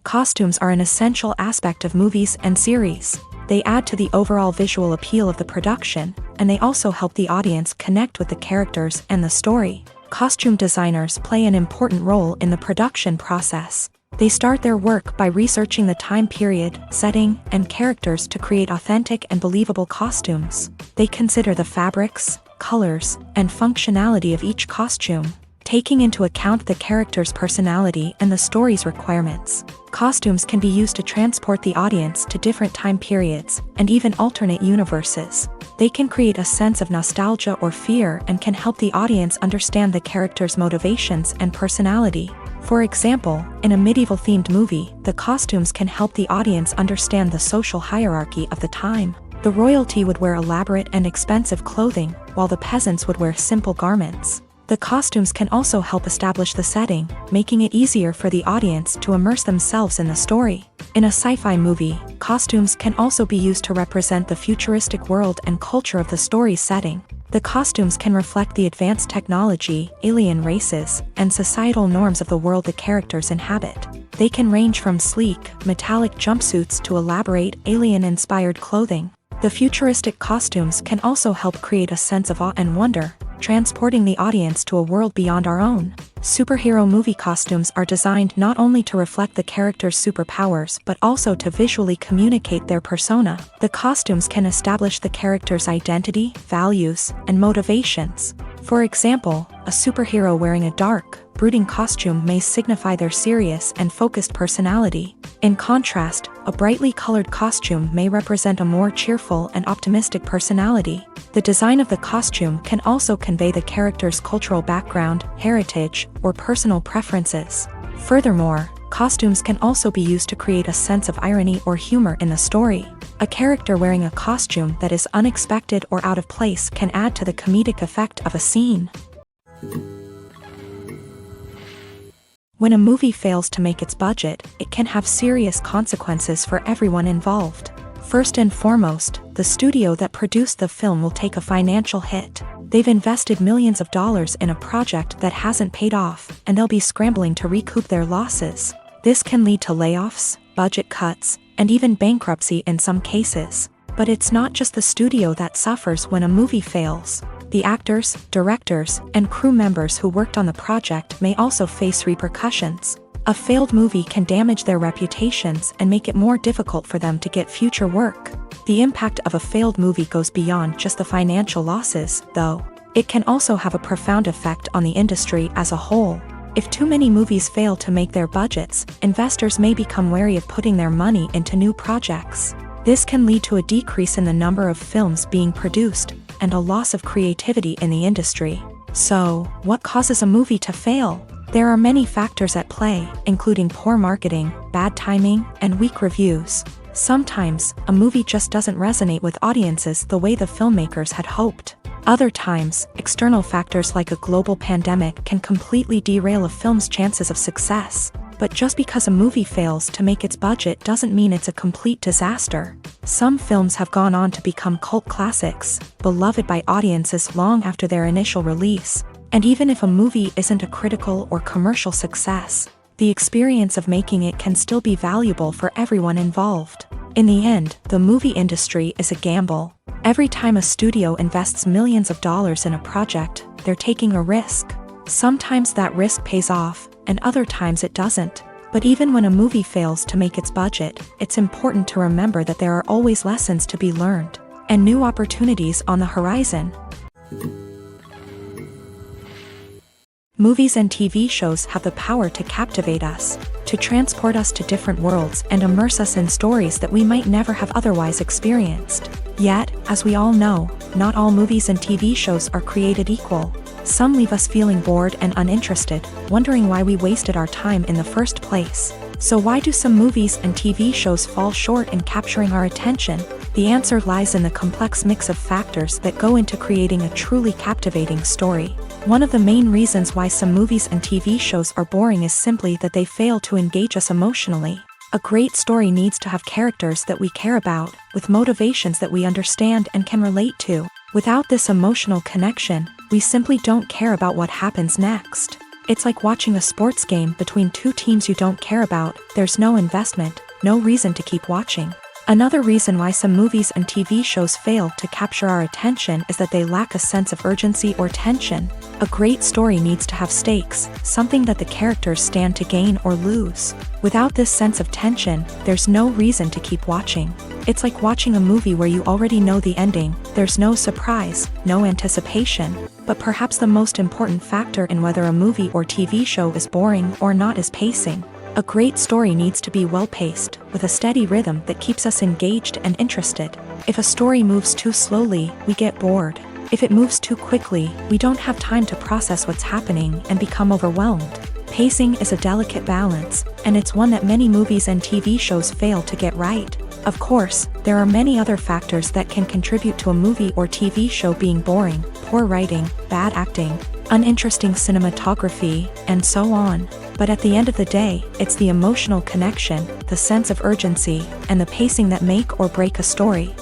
Speaker 1: Costumes are an essential aspect of movies and series. They add to the overall visual appeal of the production, and they also help the audience connect with the characters and the story. Costume designers play an important role in the production process. They start their work by researching the time period, setting, and characters to create authentic and believable costumes. They consider the fabrics, colors, and functionality of each costume, taking into account the character's personality and the story's requirements. Costumes can be used to transport the audience to different time periods and even alternate universes. They can create a sense of nostalgia or fear and can help the audience understand the character's motivations and personality. For example, in a medieval-themed movie, the costumes can help the audience understand the social hierarchy of the time. The royalty would wear elaborate and expensive clothing, while the peasants would wear simple garments. The costumes can also help establish the setting, making it easier for the audience to immerse themselves in the story. In a sci-fi movie, costumes can also be used to represent the futuristic world and culture of the story's setting. The costumes can reflect the advanced technology, alien races, and societal norms of the world the characters inhabit. They can range from sleek, metallic jumpsuits to elaborate, alien-inspired clothing. The futuristic costumes can also help create a sense of awe and wonder, transporting the audience to a world beyond our own. Superhero movie costumes are designed not only to reflect the character's superpowers but also to visually communicate their persona. The costumes can establish the character's identity, values, and motivations. For example, a superhero wearing a dark, brooding costume may signify their serious and focused personality. In contrast, a brightly colored costume may represent a more cheerful and optimistic personality. The design of the costume can also convey the character's cultural background, heritage, or personal preferences. Furthermore, costumes can also be used to create a sense of irony or humor in the story. A character wearing a costume that is unexpected or out of place can add to the comedic effect of a scene. When a movie fails to make its budget, it can have serious consequences for everyone involved. First and foremost, the studio that produced the film will take a financial hit. They've invested millions of dollars in a project that hasn't paid off, and they'll be scrambling to recoup their losses. This can lead to layoffs, budget cuts, and even bankruptcy in some cases. But it's not just the studio that suffers when a movie fails. The actors, directors, and crew members who worked on the project may also face repercussions. A failed movie can damage their reputations and make it more difficult for them to get future work. The impact of a failed movie goes beyond just the financial losses, though. It can also have a profound effect on the industry as a whole. If too many movies fail to make their budgets, investors may become wary of putting their money into new projects. This can lead to a decrease in the number of films being produced, and a loss of creativity in the industry. So, what causes a movie to fail? There are many factors at play, including poor marketing, bad timing, and weak reviews. Sometimes, a movie just doesn't resonate with audiences the way the filmmakers had hoped. Other times, external factors like a global pandemic can completely derail a film's chances of success. But just because a movie fails to make its budget doesn't mean it's a complete disaster. Some films have gone on to become cult classics, beloved by audiences long after their initial release. And even if a movie isn't a critical or commercial success, the experience of making it can still be valuable for everyone involved. In the end, the movie industry is a gamble. Every time a studio invests millions of dollars in a project, they're taking a risk. Sometimes that risk pays off, and other times it doesn't. But even when a movie fails to make its budget, it's important to remember that there are always lessons to be learned, and new opportunities on the horizon. Movies and TV shows have the power to captivate us, to transport us to different worlds and immerse us in stories that we might never have otherwise experienced. Yet, as we all know, not all movies and TV shows are created equal. Some leave us feeling bored and uninterested, wondering why we wasted our time in the first place. So why do some movies and TV shows fall short in capturing our attention? The answer lies in the complex mix of factors that go into creating a truly captivating story. One of the main reasons why some movies and TV shows are boring is simply that they fail to engage us emotionally. A great story needs to have characters that we care about, with motivations that we understand and can relate to. Without this emotional connection, we simply don't care about what happens next. It's like watching a sports game between two teams you don't care about. There's no investment, no reason to keep watching. Another reason why some movies and TV shows fail to capture our attention is that they lack a sense of urgency or tension. A great story needs to have stakes, something that the characters stand to gain or lose. Without this sense of tension, there's no reason to keep watching. It's like watching a movie where you already know the ending. There's no surprise, no anticipation. But perhaps the most important factor in whether a movie or TV show is boring or not is pacing. A great story needs to be well-paced, with a steady rhythm that keeps us engaged and interested. If a story moves too slowly, we get bored. If it moves too quickly, we don't have time to process what's happening and become overwhelmed. Pacing is a delicate balance, and it's one that many movies and TV shows fail to get right. Of course, there are many other factors that can contribute to a movie or TV show being boring: poor writing, bad acting, uninteresting cinematography, and so on. But at the end of the day, it's the emotional connection, the sense of urgency, and the pacing that make or break a story.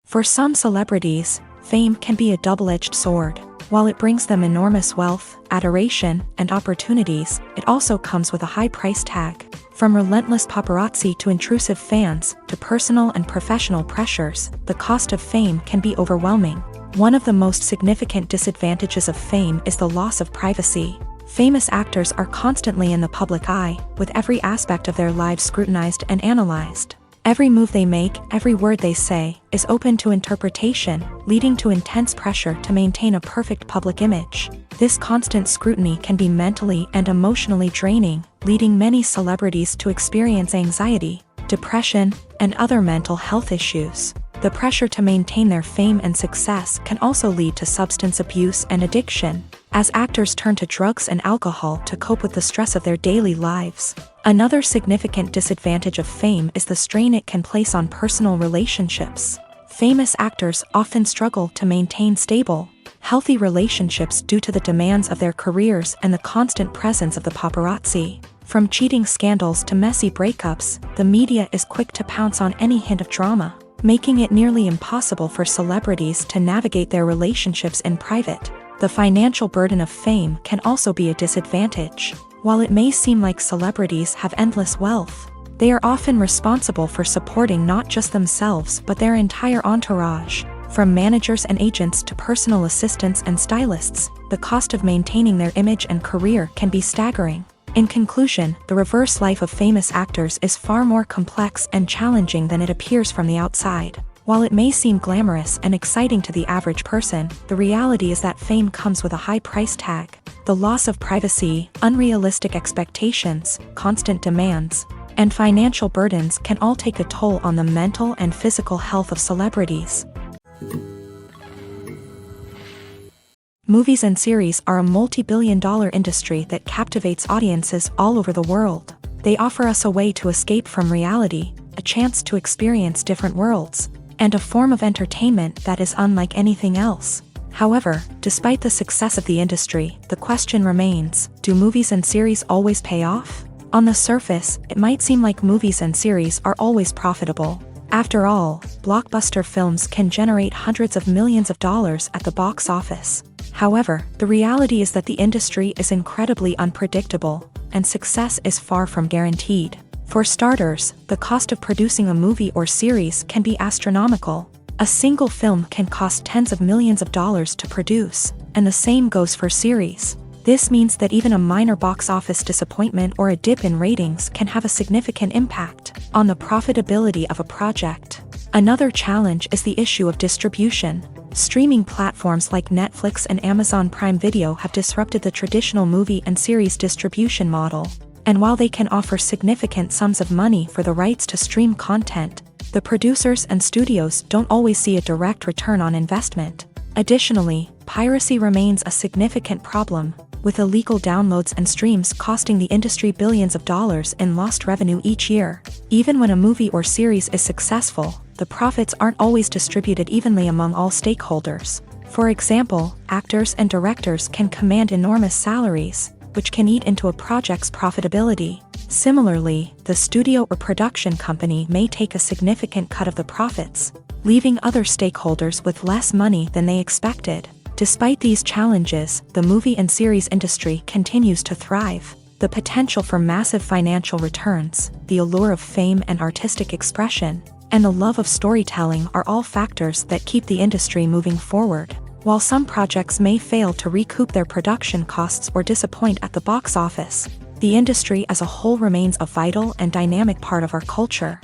Speaker 1: For some celebrities, fame can be a double-edged sword. While it brings them enormous wealth, adoration, and opportunities, it also comes with a high price tag. From relentless paparazzi to intrusive fans, to personal and professional pressures, the cost of fame can be overwhelming. One of the most significant disadvantages of fame is the loss of privacy. Famous actors are constantly in the public eye, with every aspect of their lives scrutinized and analyzed. Every move they make, every word they say, is open to interpretation, leading to intense pressure to maintain a perfect public image. This constant scrutiny can be mentally and emotionally draining, leading many celebrities to experience anxiety, depression, and other mental health issues. The pressure to maintain their fame and success can also lead to substance abuse and addiction, as actors turn to drugs and alcohol to cope with the stress of their daily lives. Another significant disadvantage of fame is the strain it can place on personal relationships. Famous actors often struggle to maintain stable, healthy relationships due to the demands of their careers and the constant presence of the paparazzi. From cheating scandals to messy breakups, the media is quick to pounce on any hint of drama, making it nearly impossible for celebrities to navigate their relationships in private. The financial burden of fame can also be a disadvantage. While it may seem like celebrities have endless wealth, they are often responsible for supporting not just themselves but their entire entourage. From managers and agents to personal assistants and stylists, the cost of maintaining their image and career can be staggering. In conclusion, the reverse life of famous actors is far more complex and challenging than it appears from the outside. While it may seem glamorous and exciting to the average person, the reality is that fame comes with a high price tag. The loss of privacy, unrealistic expectations, constant demands, and financial burdens can all take a toll on the mental and physical health of celebrities. Movies and series are a multi-billion-dollar industry that captivates audiences all over the world. They offer us a way to escape from reality, a chance to experience different worlds, and a form of entertainment that is unlike anything else. However, despite the success of the industry, the question remains, do movies and series always pay off? On the surface, it might seem like movies and series are always profitable. After all, blockbuster films can generate hundreds of millions of dollars at the box office. However, the reality is that the industry is incredibly unpredictable, and success is far from guaranteed. For starters, the cost of producing a movie or series can be astronomical. A single film can cost tens of millions of dollars to produce, and the same goes for series. This means that even a minor box office disappointment or a dip in ratings can have a significant impact on the profitability of a project. Another challenge is the issue of distribution. Streaming platforms like Netflix and Amazon Prime Video have disrupted the traditional movie and series distribution model. And while they can offer significant sums of money for the rights to stream content, the producers and studios don't always see a direct return on investment. Additionally, piracy remains a significant problem, with illegal downloads and streams costing the industry billions of dollars in lost revenue each year. Even when a movie or series is successful, the profits aren't always distributed evenly among all stakeholders. For example, actors and directors can command enormous salaries, which can eat into a project's profitability. Similarly, the studio or production company may take a significant cut of the profits, leaving other stakeholders with less money than they expected. Despite these challenges, the movie and series industry continues to thrive. The potential for massive financial returns, the allure of fame and artistic expression, and the love of storytelling are all factors that keep the industry moving forward. While some projects may fail to recoup their production costs or disappoint at the box office, the industry as a whole remains a vital and dynamic part of our culture.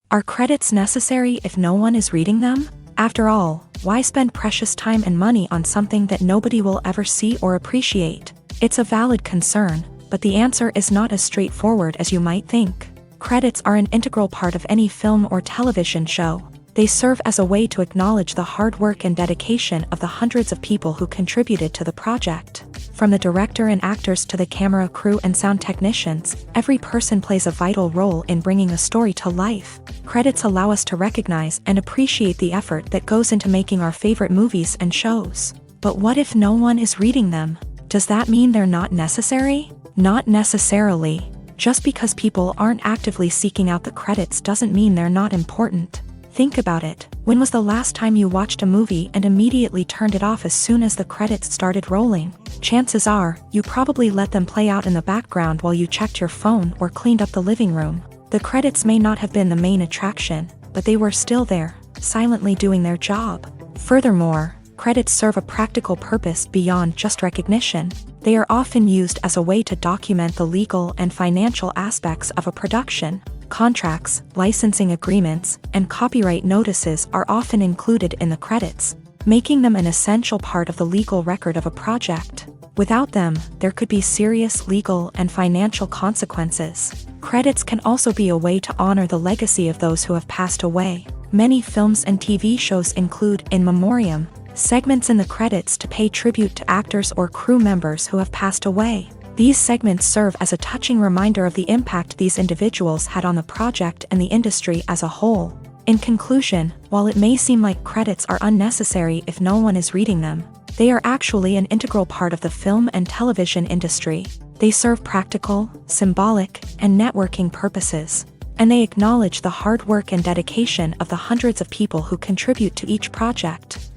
Speaker 1: Are credits necessary if no one is reading them? After all, why spend precious time and money on something that nobody will ever see or appreciate? It's a valid concern, but the answer is not as straightforward as you might think. Credits are an integral part of any film or television show. They serve as a way to acknowledge the hard work and dedication of the hundreds of people who contributed to the project. From the director and actors to the camera crew and sound technicians, every person plays a vital role in bringing a story to life. Credits allow us to recognize and appreciate the effort that goes into making our favorite movies and shows. But what if no one is reading them? Does that mean they're not necessary? Not necessarily. Just because people aren't actively seeking out the credits doesn't mean they're not important. Think about it. When was the last time you watched a movie and immediately turned it off as soon as the credits started rolling? Chances are, you probably let them play out in the background while you checked your phone or cleaned up the living room. The credits may not have been the main attraction, but they were still there, silently doing their job. Furthermore, credits serve a practical purpose beyond just recognition. They are often used as a way to document the legal and financial aspects of a production. Contracts, licensing agreements, and copyright notices are often included in the credits, making them an essential part of the legal record of a project. Without them, there could be serious legal and financial consequences. Credits can also be a way to honor the legacy of those who have passed away. Many films and TV shows include in memoriam segments in the credits to pay tribute to actors or crew members who have passed away. These segments serve as a touching reminder of the impact these individuals had on the project and the industry as a whole. In conclusion, while it may seem like credits are unnecessary if no one is reading them, they are actually an integral part of the film and television industry. They serve practical, symbolic, and networking purposes, and they acknowledge the hard work and dedication of the hundreds of people who contribute to each project.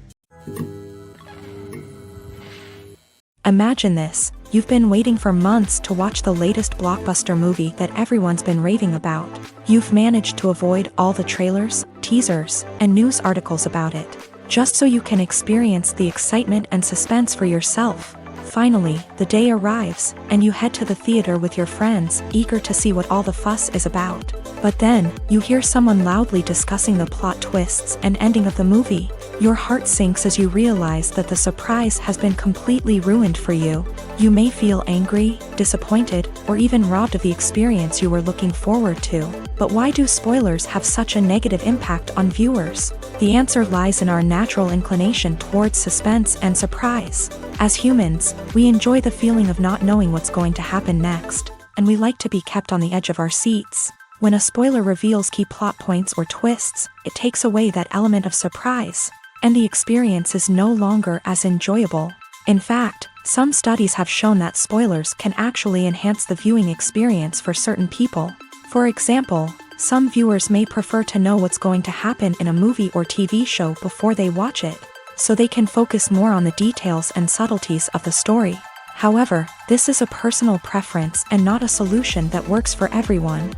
Speaker 1: Imagine this. You've been waiting for months to watch the latest blockbuster movie that everyone's been raving about. You've managed to avoid all the trailers, teasers, and news articles about it, just so you can experience the excitement and suspense for yourself. Finally, the day arrives, and you head to the theater with your friends, eager to see what all the fuss is about. But then, you hear someone loudly discussing the plot twists and ending of the movie. Your heart sinks as you realize that the surprise has been completely ruined for you. You may feel angry, disappointed, or even robbed of the experience you were looking forward to. But why do spoilers have such a negative impact on viewers? The answer lies in our natural inclination towards suspense and surprise. As humans, we enjoy the feeling of not knowing what's going to happen next, and we like to be kept on the edge of our seats. When a spoiler reveals key plot points or twists, it takes away that element of surprise, and the experience is no longer as enjoyable. In fact, some studies have shown that spoilers can actually enhance the viewing experience for certain people. For example, some viewers may prefer to know what's going to happen in a movie or TV show before they watch it, so they can focus more on the details and subtleties of the story. However, this is a personal preference and not a solution that works for everyone.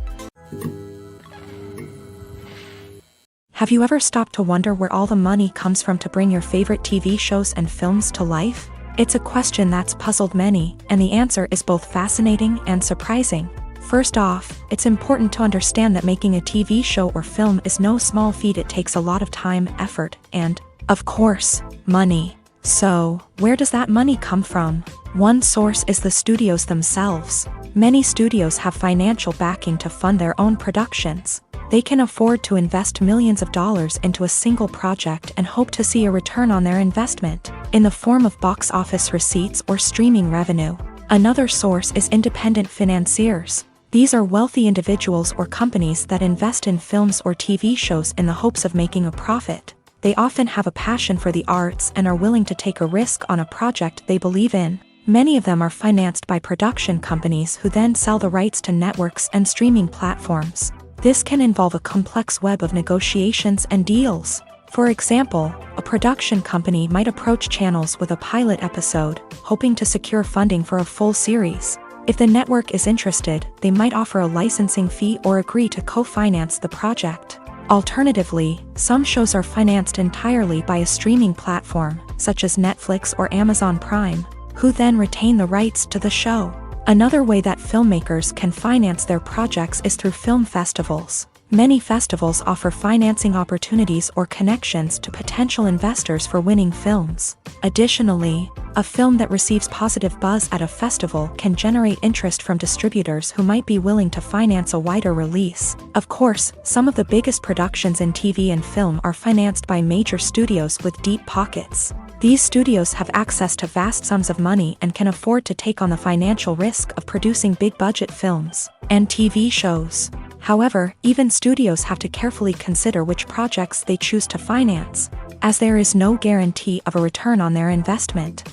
Speaker 1: Have you ever stopped to wonder where all the money comes from to bring your favorite TV shows and films to life? It's a question that's puzzled many, and the answer is both fascinating and surprising. First off, it's important to understand that making a TV show or film is no small feat. It takes a lot of time, effort, and, of course, money. So, where does that money come from? One source is the studios themselves. Many studios have financial backing to fund their own productions. They can afford to invest millions of dollars into a single project and hope to see a return on their investment, in the form of box office receipts or streaming revenue. Another source is independent financiers. These are wealthy individuals or companies that invest in films or TV shows in the hopes of making a profit. They often have a passion for the arts and are willing to take a risk on a project they believe in. Many of them are financed by production companies who then sell the rights to networks and streaming platforms. This can involve a complex web of negotiations and deals. For example, a production company might approach channels with a pilot episode, hoping to secure funding for a full series. If the network is interested, they might offer a licensing fee or agree to co-finance the project. Alternatively, some shows are financed entirely by a streaming platform, such as Netflix or Amazon Prime, who then retain the rights to the show. Another way that filmmakers can finance their projects is through film festivals. Many festivals offer financing opportunities or connections to potential investors for winning films. Additionally, a film that receives positive buzz at a festival can generate interest from distributors who might be willing to finance a wider release. Of course, some of the biggest productions in TV and film are financed by major studios with deep pockets. These studios have access to vast sums of money and can afford to take on the financial risk of producing big-budget films and TV shows. However, even studios have to carefully consider which projects they choose to finance, as there is no guarantee of a return on their investment.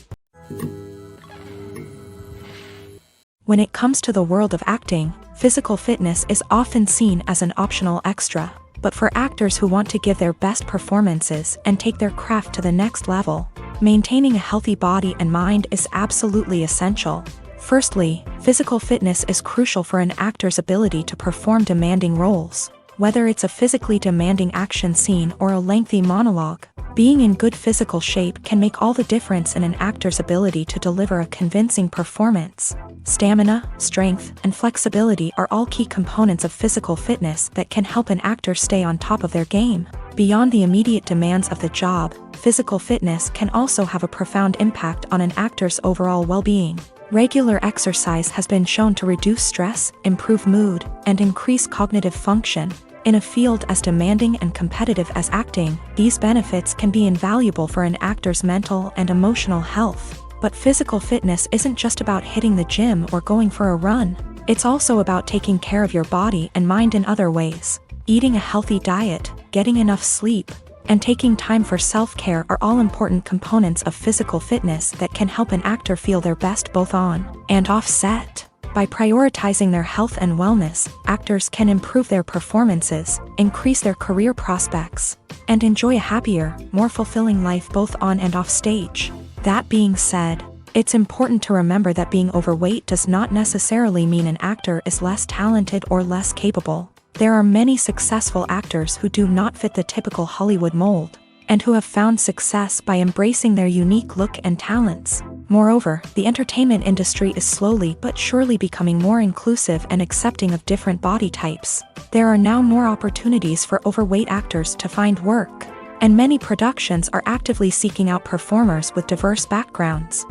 Speaker 1: When it comes to the world of acting, physical fitness is often seen as an optional extra. But for actors who want to give their best performances and take their craft to the next level, maintaining a healthy body and mind is absolutely essential. Firstly, physical fitness is crucial for an actor's ability to perform demanding roles. Whether it's a physically demanding action scene or a lengthy monologue, being in good physical shape can make all the difference in an actor's ability to deliver a convincing performance. Stamina, strength, and flexibility are all key components of physical fitness that can help an actor stay on top of their game. Beyond the immediate demands of the job, physical fitness can also have a profound impact on an actor's overall well-being. Regular exercise has been shown to reduce stress, improve mood, and increase cognitive function. In a field as demanding and competitive as acting, these benefits can be invaluable for an actor's mental and emotional health. But physical fitness isn't just about hitting the gym or going for a run. It's also about taking care of your body and mind in other ways. Eating a healthy diet, getting enough sleep, and taking time for self-care are all important components of physical fitness that can help an actor feel their best both on and off set. By prioritizing their health and wellness, actors can improve their performances, increase their career prospects, and enjoy a happier, more fulfilling life both on and off stage. That being said, it's important to remember that being overweight does not necessarily mean an actor is less talented or less capable. There are many successful actors who do not fit the typical Hollywood mold, and who have found success by embracing their unique look and talents. Moreover, the entertainment industry is slowly but surely becoming more inclusive and accepting of different body types. There are now more opportunities for overweight actors to find work, and many productions are actively seeking out performers with diverse backgrounds.